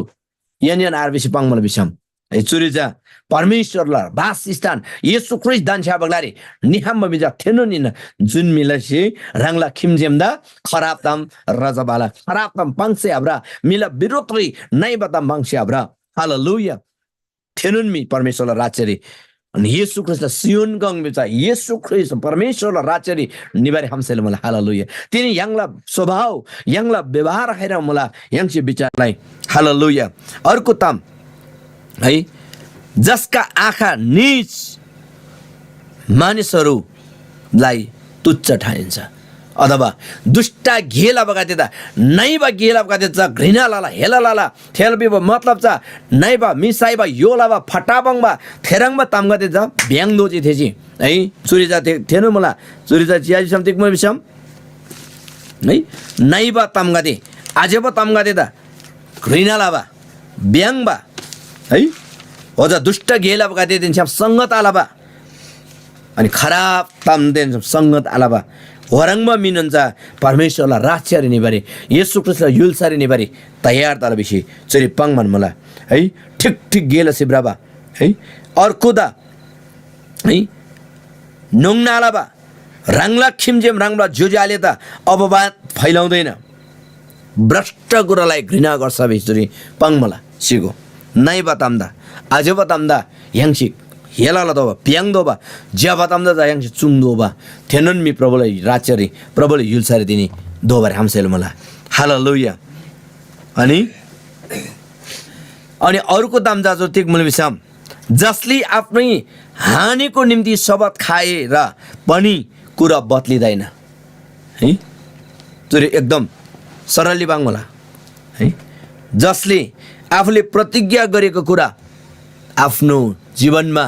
यान आर बेसी पाङ मला बिसम है चुरिजा परमेश्वरलाई वासस्थान येशू ख्रिस्ट दान्छा बगलारी निहाम बिजा थेनोनिन जुन मिलसी रङला खिमजेमदा खराब ताम रजबाला खराब ताम पाङसे आब्रा मिला विरोत्री नै बताम पाङसे आब्रा हालेलुया। थेनोनमी परमेश्वरलाई राज्यरी अनि येशू ख्रिस्ट सियोन गङ बिचा येशू ख्रिस्ट परमेश्वरलाई राज्यरी निबारे हामसेल मला हालेलुया। तिनी यङला स्वभाव यङला व्यवहार हेर मला यङसे विचारलाई हालेलुया। अर्को ताम है जसका आँखा नीच मानिसहरूलाई तुच्छ ठानिन्छ अथवा दुष्टा घेला बगातेदा नैबा घेला बगातेचा घृणा लाला हेला लाला थेलबीबा मतलब चा नैबा मिसाइबा योलाबा फटाबङबा थेरङबा तामगातेचा ब्याङदोजी थेसी है चुरिजा थेनु मला चुरिजा चियाजी समतिक म बिसम है नैबा तामगाते आजेबा तामगातेदा घृणा लाबा ब्याङबा है ओजा दुष्ट घेला बगाते दिन्छ संगत आलाबा अनि खराब ताम दिन संगत आलाबा वरङमा मिनन्छ परमेश्वरलाई राज्यरी निबारी येशू ख्रिस्टलाई युल्सारी निबारी तयार तर बेसी चरी पाङमान मला है ठिक ठिक गेला सिब्राबा है अर्कोदा है नोङनालाबा रङला खिमजेम रङला जोजाले त अपवाद फैलाउँदैन भ्रष्ट कुरालाई घृणा गर्छ बेसरी पाङ मला सिगो नै बताम्दा आज बताम्दा याङसी हेलाला दोबा प्याङ दोबा ज्या बताम्दा जा याङसी चुङ दोबा थेनोनमी प्रभुलाई राज्यरी प्रभुले युल्सारी दिने दोबारे हामसेल मला हालेलुया। अनि अरूको दाम जाजो तिक मुल बिसाम जसले आफ्नै हानिको निम्ति शपथ खाएर पनि कुरा बदलिँदैन है त्यो एकदम सरली बाङ मला है जसले आफूले प्रतिज्ञा गरेको कुरा आफ्नो जीवनमा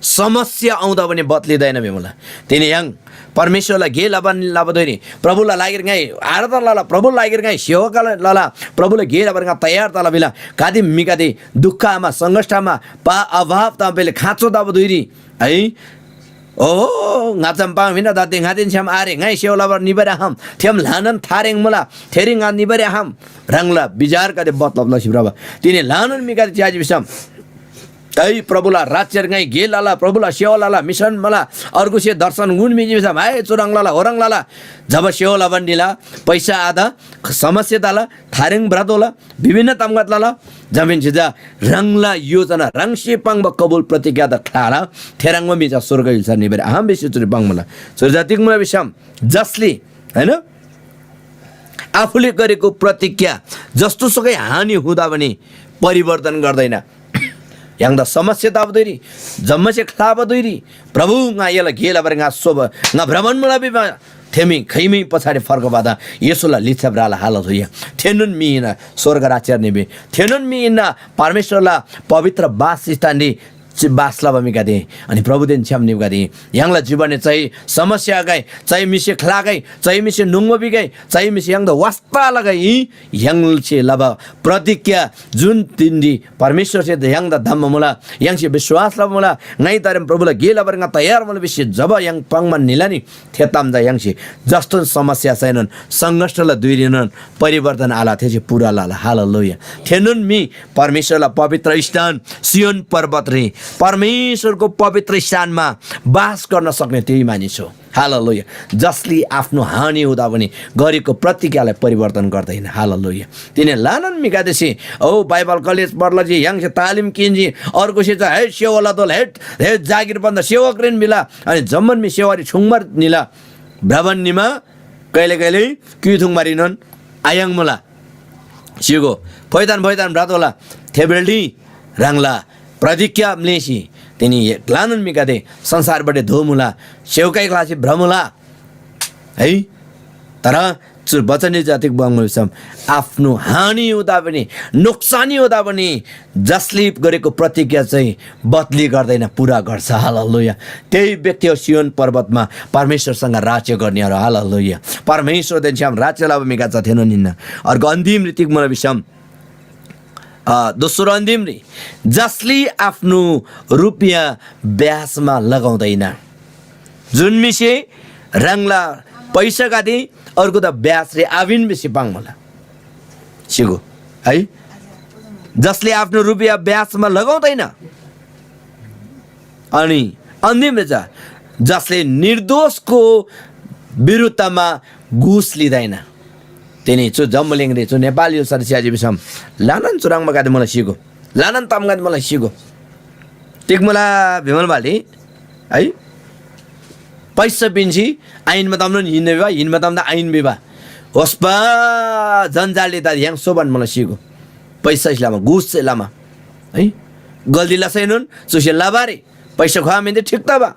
समस्या आउँदा पनि बदलिँदैन बेमला तिनी याङ परमेश्वरलाई गे लाबदैनी प्रभुलाई लागेर गाई आराधना लाला प्रभुलाई लागेर गाई सेवका लाला प्रभुलाई गे लाबर गा तयार तला बेला कादी मिकादी दुःखमा सङ्कष्टमा पा अभाव तपाईँले खाँचो दाबदैरी है ओ ngatsam pang mina da ding hatin cham are ngai sew labar nibare ham thiam lanan thareng mula thering nga nibare ham rangla bijar ka de batlab la sibraba tini lanan mi ka chaji bisam तै प्रभुलाई राज्य गाई गे लाला प्रभुलाई सेवा लाला mission मला अर्को से दर्शन गुण मिजी बिसा भाइ चुरङ लाला होरङ लाला जब सेवा लाबन्डीला पैसा आधा समस्या ताला थारेङ ब्रातोला विभिन्न तामगत लाला जमिन छिजा रङला योजना रङसे पाङ कबुल प्रतिज्ञा त खाला थेराङमा मिजा स्वर्ग हिल्सा निबेर आम बेसी चुरि पाङ मला सुरजातिक मला बिसम जसले हैन आफूले गरेको प्रतिज्ञा जस्तो सुकै हानि हुँदा पनि परिवर्तन गर्दैन याङदा समस्या ताबदैरी जम्मसे खाबदैरी प्रभु nga yela gela bar nga soba nga भ्रमण मला बिमा थेमी खैमी पछाडि फर्क बादा येशूला लिथब्राला हालत होया थेनुन मिना स्वर्ग राज्य नेबे थेनुन मिना परमेश्वरला पवित्र वासस्थानले बासला बमिका दे अनि प्रभुदेन छ्याम निबगा दे याङला जीवनले चाहिँ समस्या गए चाहिँ मिसे खलागै चाहिँ मिसे नुङ्गो बिगै चाहिँ मिसे याङ द वास्ता लगाई याङले लबा प्रतिज्ञा जुन तिन्दी परमेश्वर से याङ द धम्म मुला याङसे विश्वास ला मुला नै तरम प्रभुले गेला बरंगा तयार मुला विशेष जब याङ पाङमा निलानी थेताम जा याङसे जस्तो समस्या छैनन् संघर्षला दुइरिनन् परिवर्तन आला थेसे पुरा लाला हालेलुया थेनुन मी परमेश्वरला पवित्र स्थान सियोन पर्वत रे परमेश्वरको पवित्र स्थानमा बास गर्न सक्ने त्यही मानिस हो हालेलुया जसले आफ्नो हानि हुँदा पनि गरेको प्रतिज्ञालाई परिवर्तन गर्दैन हालेलुया तिनी लानन मिकादेसी ओ बाइबल कलेज पढ्ला जी याङसे तालिम किन्जी अर्को से चाहिँ हे सेवाला दोल हे जागिर बन्द सेवक रेन मिला अनि जम्मन मि सेवारी छुङमर निला भ्रमणनिमा कहिले कहिले कि थुङमारिनन् आयाङ मला सिगो फैदान ब्रातोला थेबेल्डी राङला प्रतिज्ञा म्लेसी तिनी लानन मिकादे संसारबाट धोमुला सेवकाई क्लासी भ्रमुला है तर वचन जातिको बङ्गलादेशम आफ्नो हानि हुँदा पनि नोक्सानी हुँदा पनि जसले गरेको प्रतिज्ञा चाहिँ बदली गर्दैन, पुरा गर्छ। हालेलुया। त्यही व्यक्ति हो सियोन पर्वतमा परमेश्वरसँग राज्य गर्नेहरू। हालेलुया। परमेश्वर देन्छम राज्यलाई अब मिका थिएन निन्न। अर्को अन्तिम रीतिक मलाई विषम दोस्रो अन्तिम री जसले आफ्नो रुपियाँ ब्याजमा लगाउँदैन, जुन मिसे रङला पैसा गादे अर्को त ब्याज रे आविन बेसी पाङ होला सिगो है। जसले आफ्नो रुपियाँ ब्याजमा लगाउँदैन अनि अन्तिम रहेछ जसले निर्दोषको विरुद्धमा घुस लिँदैन। तिनी चु जम्बलिङ रे चु नेपाली सर स्याजी बिसम लानन चुराङमा गादे मलाई सिगो, लानन ताम गादे मलाई सिगो। टिक मलाई भिमल बाली है पैसा पिन्छी ऐनमा तम्नु हिँड्ने बिवा, हिँड्मा तम्दा ऐन बिवा होस्पा जनजालले त यहाँ सोबान मलाई सिगो। पैसा इस्लामा घुस चाहिँ लामा है गल्ती लासैनुन चुसे लाबारे पैसा खुवा मिन्दै ठिक त बा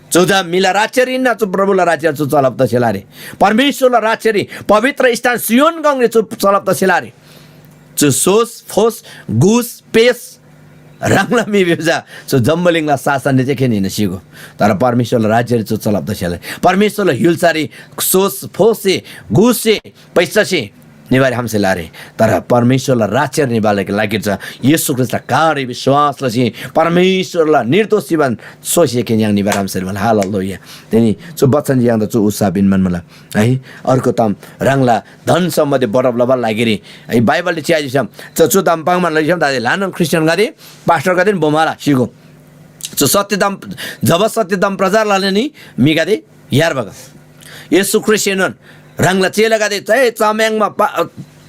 चौधा मिला राज्यरी ना चु प्रभुला राज्य चु चलप त सेलारे परमेश्वरला राज्यरी पवित्र स्थान सियोन गंगले चु चलप त सेलारे चु सोस फोस घुस पेस रामला मी बेजा चु जम्बलिङला शासनले चाहिँ के निन सिगो। तर परमेश्वरला राज्यरी चु चलप त सेलारे परमेश्वरला हिलसारी सोस फोसे घुसे पैसा से निवारे हमसे लारे। तर परमेश्वरलाई राज्य निभालेको लागि छ येशू ख्रीष्टलाई कार्य विश्वासलाई चाहिँ परमेश्वरलाई निर्दोष जीवन सोचिए यहाँ निवार हमसे मलाई हालेलुया। त्यनी चु बच्चन यहाँ त चु उत्साह बिनमन मलाई है। अर्को तम रङला धन सम्बन्धी बडब लबल लागिरी है बाइबलले चियाजी छ चु दाम पाङमा लगिसम दाजु लान क्रिस्चियन गादे पास्टर गादे बोमाला सिगो चु सत्यदम जब सत्यदम प्रचार लाले नि मिगादे यार बगा येशू क्रिस्चियन रङला चेला गादे चाहिँ चाम्याङमा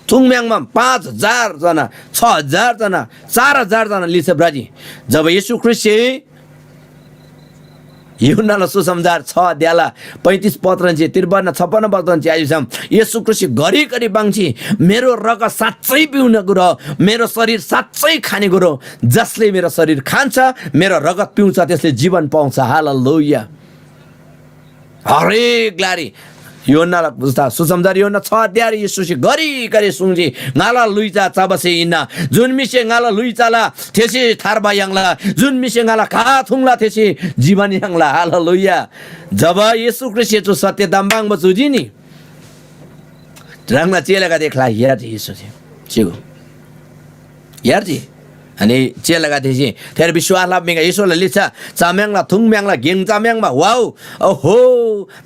थुङम्याङमा 5,000 जना 6,000 जना 4,000 जना लिन्छ ब्राजी। जब येशू ख्रीष्ट यूहन्नालाई सुसमाचार 6 अध्यायला 35 पत्रन्चे 53 56 पत्रन्चे आइसम येशू ख्रीष्ट घरिघरि बाङ्ची मेरो रगत साँच्चै पिउने कुरो मेरो शरीर साँच्चै खाने कुरो जसले मेरो शरीर खान्छ मेरो रगत पिउँछ त्यसले जीवन पाउँछ। हालेलुया। हरेक ग्लारी योन्नाला पुस्ता सुसमाचार योन्ना 6 अध्याय येशूसी घरिघरि सुङजी गाला लुइचा चाबसे इन्ना जुन मिसे गाला लुइचाला थेसे थारबा याङला जुन मिसे गाला खाथुङला थेसे जीवन याङला। हालेलुया। जब येशू ख्रीष्ट सत्य दाम्बाङ बचुजी नि रङला चेलाका देखला यार येशूजी छिगो यार जी अनि चेलाका थिए तेरो विश्वास लाभ मेगा येशूले लिन्छ चाम्याङला थुङम्याङला गेङ चाम्याङमा वाउ ओहो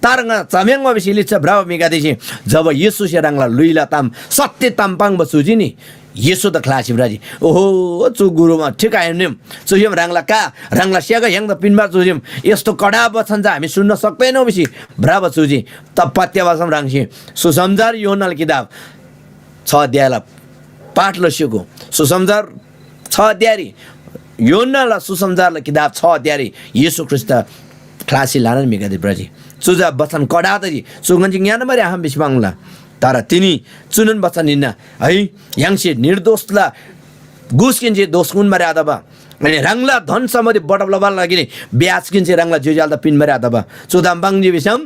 तारङा चाम्याङमा बेसी लिन्छ ब्राव मेगा थिए। जब येशू से रङला लुइला ताम सत्य तामपाङ बसुजी नि येशू त खलासी ब्राजी ओहो चु गुरुमा ठिक आइम चुयम रङला का रङला स्यागा याङ त पिनमा चुजिम यस्तो कडा वचन चाहिँ हामी सुन्न सक्दैनौँ बेसी ब्राव चुजी त पत्यवासम राङसी सुसमाचार योहन्नाको किताब 6 अध्यायला पाठ लसिएको सुसमाचार 6 अध्याय योहन्नालाई सुसमाचारलाई किताब 6 अध्याय येशू ख्रीष्ट क्लासी लान मिगादे ब्राजी चुजा वचन कडा त चुगन्जी ज्ञान मरे हम बिस्बाङला तर तिनी चुनन वचन हिन्न है याङसे निर्दोषला गुस्किन्जे दोषकुन मरे आदबा अनि रङला धन सम्बन्धी बडब लबाल लागि ब्याज किन्छे रङला जुजाल त पिन मरे आदबा चुदाम बाङजी बिसम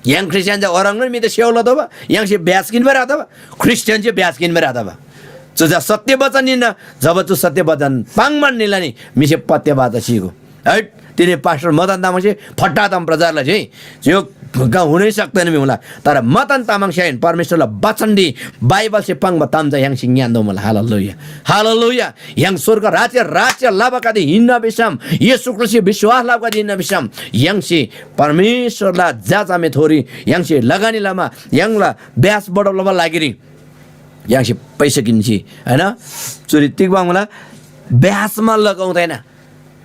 याङ क्रिस्चियन चाहिँ अरङ्ग मि त सेउला दबा याङसे ब्याज किन मरे आदबा क्रिस्चियन चाहिँ ब्याज किन मरे आदबा चुजा सत्य वचन निन जब चु सत्य वचन पाङमान निलानी मिसे पत्यवाद सिगो है। तिनी पास्टर मदन तामाङ चाहिँ फट्टा ताम प्रचारलाई चाहिँ यो गाउँ हुनै सक्दैन मिला तर मदन तामाङ चाहिँ परमेश्वरलाई वचन दि बाइबल से पाङ बताम चाहिँ याङ सिङ ज्ञान दो मलाई। हालेलुया। हालेलुया। याङ स्वर्ग राज्य लाभका दि हिन्न बिसम येशू ख्रीष्ट विश्वास लाभका दि हिन्न बिसम याङ से परमेश्वरलाई जाचामे थोरी याङ से लगानी लामा याङला ब्याज बडब लबा लागिरी यहाँ से पैसा किन्छी होइन चोरी तिकबाङ मलाई ब्याजमा लगाउँदैन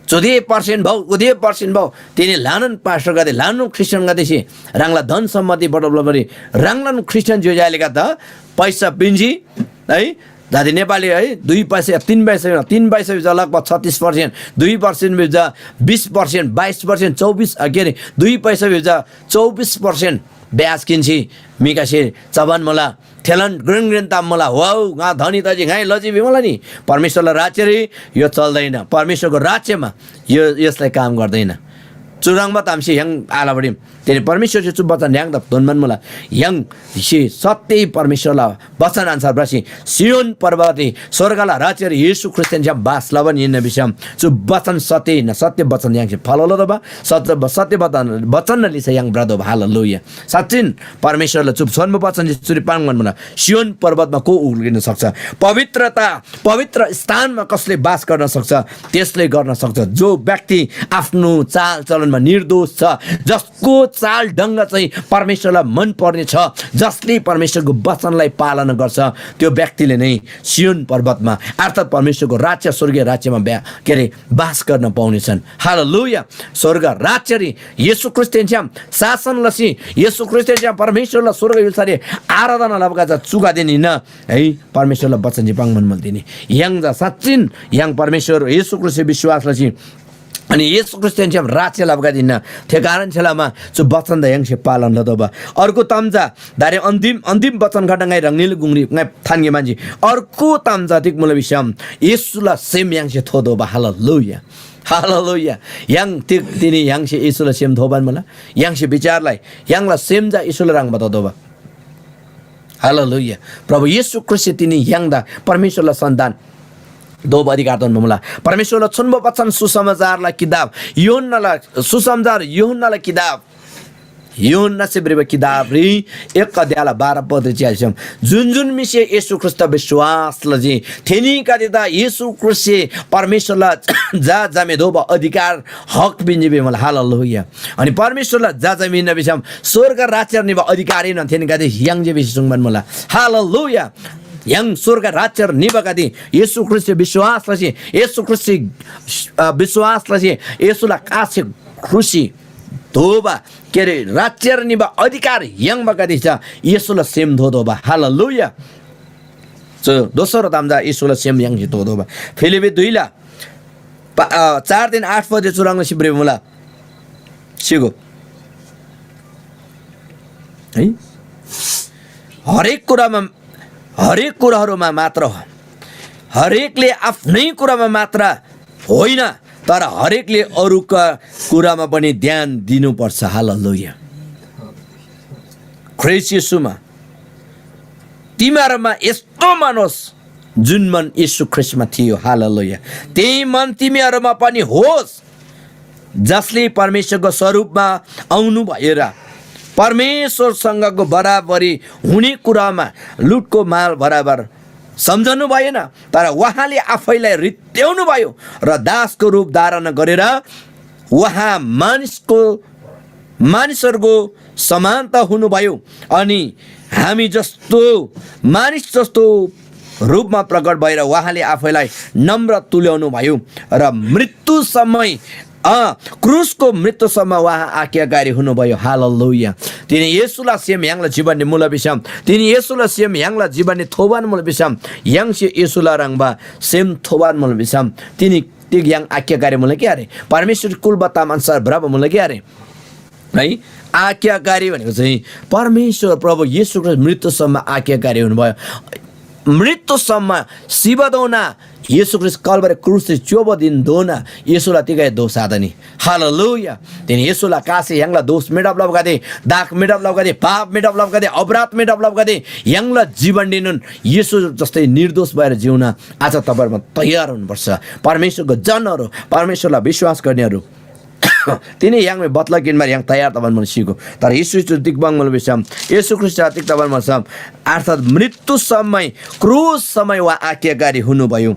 14% भाउ 14% भाउ तिनी लानन पास्टर गर्दै लानु क्रिस्चियन गर्दैছি राङला धन सम्बन्धी बडबलबरी राङलन क्रिस्चियन जोजालेका त पैसा पिन्छी है दादी नेपाली है 2 पैसा 3 पैसा 3 पैसा लगभग 36% 2% बिजा 20% 22% 24 के अरे 2 पैसा बिजा 24% ब्याज किन्छी मिकासे चबन मला थेलन ग्रेन ग्रेन ताम मला वाउ गा धनी तजी गाई लजी बिमला नि परमेश्वरलाई राज्य रे यो चल्दैन परमेश्वरको राज्यमा यो यसलाई काम गर्दैन curang ba tam si yang ala brim tene परमेश्वर से चुप बचन yang dap donman mula yang si सत्य परमेश्वर ला वचन अनुसार बसी सियोन पर्वते स्वर्गला राज्य येशू ख्रिस्टियन जब बास लवन इन विषम चुप वचन सत्य वचन yang से फललो दबा सत्य वचन न लिसे yang ब्रदो हालेलुया सच्चिन परमेश्वरले चुप सोनमा वचन चुरी पाङ्गन मुला सियोन पर्वतमा को उल्किन सक्छ पवित्र स्थानमा कसले बास गर्न सक्छ त्यसले गर्न सक्छ जो व्यक्ति आफ्नो चाल चलनमा निर्दोष छ जसको चाल ढङ्ग चाहिँ परमेश्वरलाई मन पर्ने छ जसले परमेश्वरको वचनलाई पालना गर्छ त्यो व्यक्तिले नै सियोन पर्वतमा अर्थात् परमेश्वरको राज्य स्वर्गीय राज्यमा बास गर्न पाउनेछन् हालेलुया स्वर्ग राज्य रे येशू ख्रिस्टियनच्या शासन लसी येशू ख्रिस्टियनच्या परमेश्वरला स्वर्ग युलसारे आराधना लबगाचा चुका दिने न है परमेश्वरलाई वचन जिपाङ मन दिने yang जा सच्चिन yang परमेश्वर येशू ख्रिस्ट विश्वास लसी अनि येशू ख्रिस्टियनच्या राज्य लबगादिन त्यो कारण छलामा जो वचन द yang पालन लदबा अर्को तम्जा दारे अन्तिम वचन घटंगाइ रंगनील गुंगरी थान्गे मान्छे अर्को तम्जा तिक मूल विषम येशूला सेम yang थोदोबा हालेलुया हालेलुया yang तिनी yang येशूला सेम थोबान मला yang विचारलाई yang ला सेम जा येशूला रंग बतादोबा हालेलुया प्रभु येशू ख्रिस्ट तिनी yang दा परमेश्वरला सन्तान दो अधिकार दन मुला परमेश्वरला छुन्बो वचन सुसमाचारला किताब यूहन्नाला किताब यूहन्ना से ब्रेव किताब री 1 अध्यायला 12 पद चाहिँ जुन मिसे येशू ख्रिस्ट विश्वास लजी थेनी का देता येशू ख्रिस्ट परमेश्वरला जा जामे दो अधिकार हक बिन्जिबे मला हालेलुया अनि परमेश्वरला जा जामे नबिसम स्वर्ग राज्य निबा अधिकारी न थेनी का दे yang जे बिसुङबन मला हालेलुया yang surga राज्य निबगादी येशू ख्रिस्ट विश्वास लसी येशू ख्रिस्ट विश्वास लसी येशूला कासे खुशी धोबा के रे राज्य निबा अधिकार yang बगादी छ येशूला सेम धोदोबा हालेलुया जो दोस्रो तामजा येशूला सेम yang जी धोदोबा फिलिपी 2 ला 4 दिन 8 पद चुराङ सिब्रे मुला सिगो है हरेक कुराहरुमा मात्र हरेकले आफ्नै कुरामा मात्र होइन तर हरेकले अरूका कुरामा पनि ध्यान दिनुपर्छ हालेलुया ख्रिस्ट येशूमा तिमीहरुमा यस्तो मनोस् जुन मन येशू ख्रिस्टमा थियो हालेलुया त्यही मन तिमीहरुमा पनि होस् जसले परमेश्वरको स्वरूपमा आउनु भएर परमेश्वरसँगको बराबरी हुने कुरामा लुटको माल बराबर सम्झनु भएन तर उहाँले आफैलाई रित्याउनु भयो र दासको रूप धारण गरेर उहाँ मानिसहरूको समानता हुनुभयो अनि हामी जस्तो मानिस जस्तो रूपमा प्रकट भएर उहाँले आफैलाई नम्र तुल्याउनु भयो र मृत्यु समय क्रुसको मृत्युसम्म उहाँ आज्ञाकारी हुनुभयो हालेलुया तिनी येशूला सेम यांगला जीवन मूल विषम तिनी येशूला सेम यांगला जीवन थोबान मूल विषम yang से येशूला रंगबा सेम थोबान मूल विषम तिनी तिग yang आज्ञाकारी मूल के अरे परमेश्वर कुल बताम अनुसार बराबर मूल के अरे है आज्ञाकारी भनेको चाहिँ परमेश्वर प्रभु येशू ख्रिस्ट मृत्युसम्म आज्ञाकारी हुनुभयो मृत्युसम्म सिबदौना येशू ख्रिस्ट कलवरी क्रुसले 14 दिन दोना येशूला तिगै दोष आदनी हालेलुया तिनी येशूला कासे यांगला दोष मेडप लव गदे दाग मेडप लव गदे पाप मेडप लव गदे अपराध मेडप लव गदे यांगला जीवन दिनुन् येशू जस्तै निर्दोष भएर जिउन आज तपाईहरुमा तयार हुनुपर्छ परमेश्वरको जनहरु परमेश्वरलाई विश्वास गर्नेहरु तिनी yang बतला किनमार yang तयार तबन मन सिको तर येशू दिगबङ मन विषम येशू ख्रिस्ट तिक तबन मन सम अर्थात मृत्यु समय क्रुस समय वा आज्ञाकारी हुनुभयो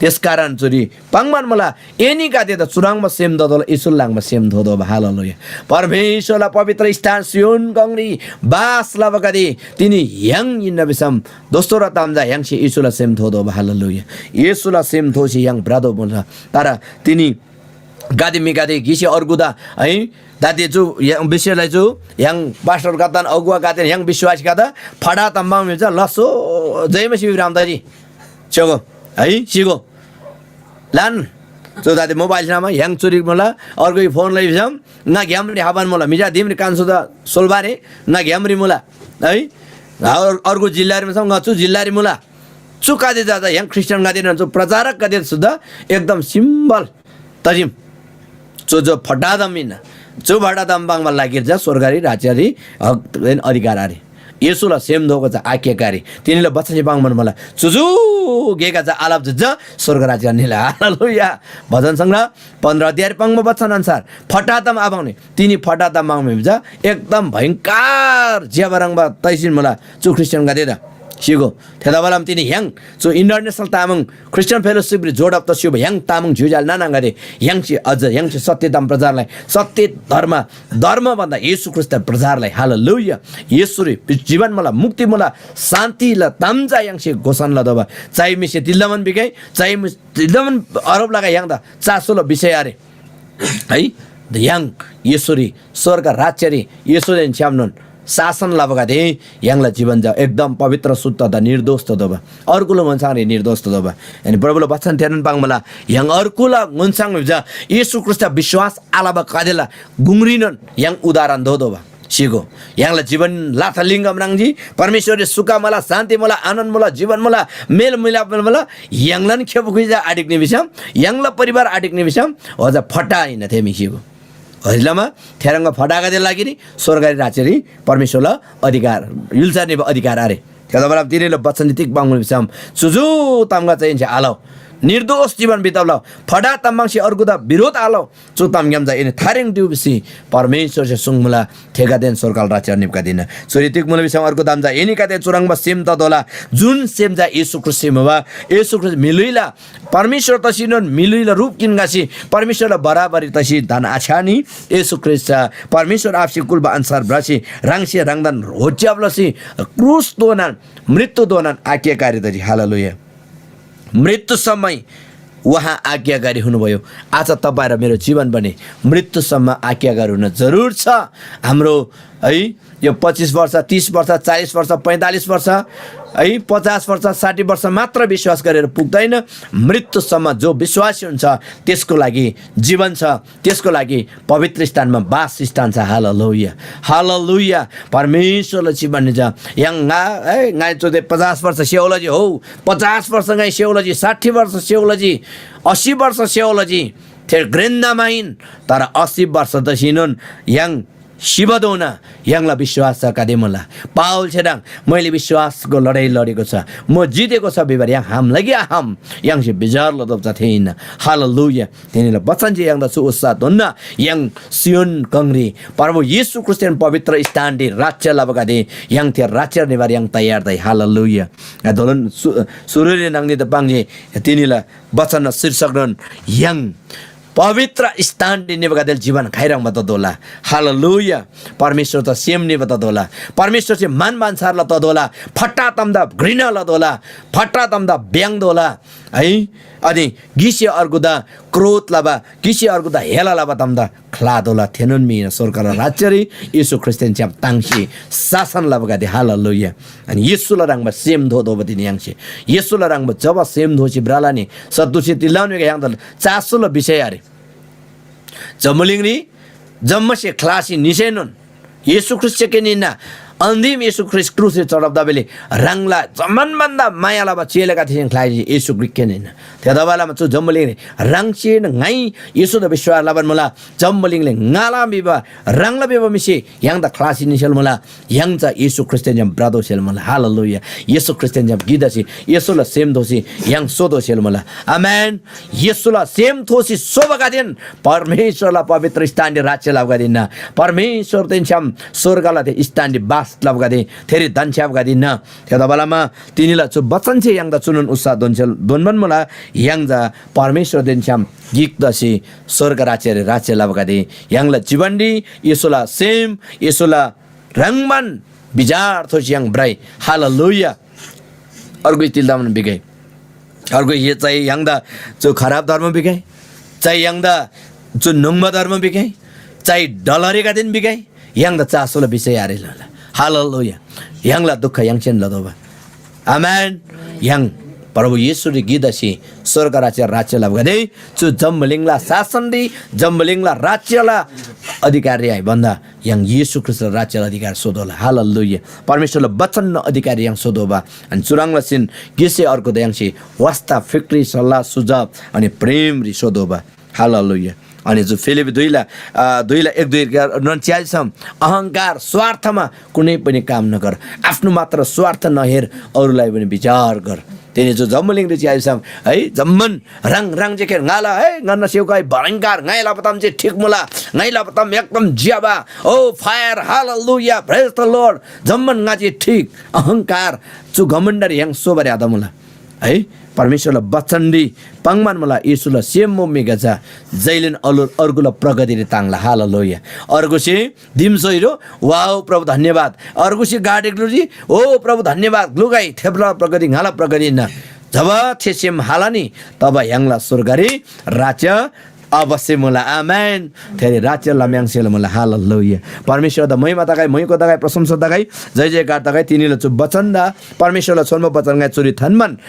त्यसकारण चोरी पाङमान मला एनीका दे त चुराङमा सेम ददल इसुल्लाङमा सेम धोदो हालेलुया परमेश्वरलाई पवित्र स्थान सियोन गंगरी बास लबगदे तिनी yang इन विषम दोस्रो र तामजा yang से इसुला सेम धोदो हालेलुया येशूला सेम थोसी yang ब्रादो बोल्छ तर तिनी गादी मिगादी गिसे अर्गुदा है दादी जो विषयलाई जो yang पास्टर गादन अगुवा गादन yang विश्वास गादा फडा तम्बा मिल्छ लसो जयमा शिव रामदाजी चगो है सिगो लान जो दादी मोबाइल नामा yang चोरी मला अर्को फोन लै भम ना ग्यामरी हाबान मला मिजा दिमरी कान्सुदा सोलबारे ना ग्यामरी मला है अर्को जिल्लारीमा सँग छु जिल्लारी मला चुकादे जादा yang क्रिस्चियन गादे न प्रचारक गादे सुदा एकदम सिम्बल तजिम जो फटादा मिन चुभाडा तम्बाङमा लागिर्छ स्वर्गरी राज्यरी हक अधिकार अरे येसुला सेम दोको छ आज्ञाकारी तिनीले बच्चा बाङमन मलाई चुजु गेका छ आलाप जुझ स्वर्ग राज्य निला हालेलुया भजन सङ्ग्रह 15 अध्याय 5 वचन अनुसार फटातम आबाउने तिनी फटातम माग्मे हुन्छ एकदम भयंकर ज्याबरङमा तैसिन मलाई चु क्रिस्चियन गादेदा सिगो थेदाबलाम तिनी ह्याङ सो इन्टरनेसनल तामाङ क्रिस्चियन फेलोसिप जोड अफ द शिव ह्याङ तामाङ झुजाल नाना गरे ह्याङ चाहिँ अझ ह्याङ चाहिँ सत्यताम प्रचारलाई सत्य धर्म भन्दा येशू ख्रीष्ट प्रचारलाई हालेलुया येशूले जीवन मलाई मुक्ति मलाई शान्ति ल तामजा ह्याङ चाहिँ घोषणा ल दबा चाहे मिसे तिल्लामन बिगाई चाहे तिल्लामन आरोप लगाए ह्याङ द चासो ल विषय अरे है ह्याङ येशूरी स्वर्ग राज्यरी येशूले छ्याम्नुन शासन लाभगादे यांगला जीवन जा एकदम पवित्र शुद्ध द निर्दोष त दबा अर्कुला मनसाङले निर्दोष त दबा अनि प्रभुले वचन तेरन पाङ मला yang अर्कुला मनसाङ जा येशू ख्रीष्ट विश्वास आलाबा कादेला गुंग्रिनन yang उदाहरण दो दबा सिगो यांगला जीवन लाथा लिंगम राङजी परमेश्वरले सुख मला शान्ति मला आनन्द मला जीवन मला मेल मिलाप मला यांगलन खेप खुइजा आडिक्ने विषम यांगला परिवार आडिक्ने विषम अझ फटाइन थे मिसिगो हरिलामा थेरङ्ग फटाका दे लागि स्वर्गरी राज्यरी परमेश्वरले अधिकार युल्साने अधिकार अरे त्यहाँबाट तिनीले वचन नीतिक बाङ्गु विषम सुजु तामगा चाहिँ आलो निर्दोष जीवन बिताउला फडा तम्बाङसी अर्को द विरोध आलो चु तामग्याम जा इने थारेङ दिउसी परमेश्वर से सुङमुला ठेगा देन सरकार राज्य निपका दिन सुरितिक मुल विषम अर्को दाम जा एनिका दे चुरङमा सेम त दोला जुन सेम जा येशू ख्रीष्ट सेमवा येशू ख्रीष्ट मिलुइला परमेश्वर तसिन मिलुइला रूप किनगासी परमेश्वरले बराबरी तसि धन आछानी येशू ख्रीष्ट परमेश्वर आपसी कुलबा अनुसार ब्रासी राङसी राङदन होच्याबलसी क्रूस दोनन मृत्यु दोनन आज्ञाकारी दजी हालेलुया मृत्यु समय उहाँ आज्ञाकारी हुनुभयो आज तपाईँ र मेरो जीवन पनि मृत्युसम्म आज्ञाकारी हुन जरुर छ हाम्रो है यो 25 वर्ष 30 वर्ष 40 वर्ष 45 वर्ष है 50 वर्ष 60 वर्ष मात्र विश्वास गरेर पुग्दैन मृत्युसम्म जो विश्वासी हुन्छ त्यसको लागि जीवन छ त्यसको लागि पवित्र स्थानमा वास स्थान छ हालेलुया हालेलुया परमेश्वरले जीवन छ यंगा है गाई चोदे 50 वर्ष सेवलजी हो 50 वर्ष गाई सेवलजी 60 वर्ष सेवलजी 80 वर्ष सेवलजी थे ग्रेन्दामाइन तर 80 वर्ष त सिनोन यङ शिवदोना यङला विश्वास छ कादेमला पाउल छेडाङ मैले विश्वासको लडाई लडेको छ म जितेको छ बिबार यहाँ हाम लागि हाम यङ से बिजार लदब थिएन हालेलुया तिनीले वचन जे यङ द छु उत्साह धन्न यङ सियोन कंग्री प्रभु येशू ख्रीष्टन पवित्र स्थान दे राज्य लबगादे यङ थे राज्य निवार यङ तयार दै हालेलुया दोलन सुरुले नङनि त पाङजे तिनीला वचन शीर्षक रन यङ पवित्र स्थान दिने बगादेल जीवन खाइरङ बत दोला हालेलुया परमेश्वर त सेम ने बत दोला परमेश्वर से मान मानसार ल त दोला फट्टा तम्दा घृणा ल दोला फट्टा तम्दा ब्याङ दोला है अनि गिसे अर्को दा क्रोध लाबा गिसे अर्को दा हेला लाबा तम्दा खला दोला थेनुन मिन सरकार राज्यरी येशू ख्रीष्टन च्याप ताङसी शासन लाबगा दे हालेलुया अनि येशू ल रङमा सेम धो दो बदिन याङसे येशू ल रङमा जब सेम धोसी ब्रालानी सदुसी तिलाउने याङ द चासो ल विषय अरे जमलिङरी जम्मसे खलासी निसेनुन येशू ख्रीष्ट के निना अन्तिम येशू ख्रीष्ट क्रुसले चढाउँदा बेले राङला जमनभन्दा मायालाबा चेलेका थिए खलासी येशू ख्रीष्ट निन त्यहाँबालामा छु जम्मलिङले राङसे गाई येशू द विश्वास लाबन मला जम्मलिङले गाला बिबा राङला बिबा मिसे याङ द खलासी निसेल मला याङ च येशू ख्रीष्ट जम ब्रादो सेल मला हालेलुया येशू ख्रीष्ट जम गिदासी येशू ल सेम दोसी याङ सोदो सेल मला आमेन येशू ल सेम थोसी सोबका दिन परमेश्वरला पवित्र स्थान दे राज्य लाभगा दिन परमेश्वर तेन छम स्वर्गला ते स्थान दे बास लाभगा दे थेरी धनस्याबगा दिन त्यहाँबालामा तिनीला छु वचन छे याङ द चुनुन उत्साह दोनसेल दोनमन मला याङ जा परमेश्वर देन छम गिक दसी स्वर्ग राज्य लाभगा दे याङला जीवन दि येशूला सेम येशूला रङमान बिजार थोस याङ ब्राई हालेलुया अर्को तिलदामन बिगाई अर्को ये चाहिँ याङ द जो खराब धर्म बिगाई चाहिँ याङ द जो नुङमा धर्म बिगाई चाहिँ डलरेका दिन बिगाई याङ द चासोला विषय आरे ल हालेलुया याङला दुःख याङसेन लदोबा आमेन याङ प्रभु येशूले गिदसी स्वर्ग राज्य लाभ गरे चु जम्बलिङला शासन दि जम्बलिङला राज्यला अधिकारी आइ भन्दा याङ येशू ख्रीष्ट राज्य अधिकार सोधोला हालेलुया परमेश्वरले वचन न अधिकारी याङ सोधोबा अनि चुराङला सिन गिसे अर्को दयाङसी वास्ता फिक्री सल्लाह सुझाव अनि प्रेम रि सोधोबा हालेलुया अनि जो फिलिप 2:1-2 अहङ्कार स्वार्थमा कुनै पनि काम नगर, आफ्नो मात्र स्वार्थ नहेर, अरूलाई पनि विचार गर। तिनी जो जम्मलिङ चियाइसम है जम्मन रङ जेखेर गाला है गन्न सेउकाई भयंकर गाइला पतम जे ठीक मुला गाइला पतम एकदम जियाबा ओ fire hallelujah praise the Lord जम्मन गाजे ठीक अहंकार चु घमण्डर yang सोबरे आदमुला है परमेश्वरले बचन्डी पंगमान मला येशुला सेमो मेगाजा जैलेन अर्गुला प्रगतिले तांगला हालेलुया अर्गुसी दिमसोइरो वाओ प्रभु धन्यवाद अर्गुसी गाडेग्लुजी ओ प्रभु धन्यवाद ग्लुगाई थेप्ला प्रगति गाला प्रगति न जब थेसेम हालानी तब यांगला स्वर्गरी राज्य अवश्य मुला आमेन तेरे राज्य लम्याङसेल मुला हालेलुया परमेश्वर द महिमा तगाई महिको तगाई प्रशंसा तगाई जय जयकार तगाई तिनीले चु वचन दा परमेश्वरले सोल्म वचन गाई चुरी थन्मन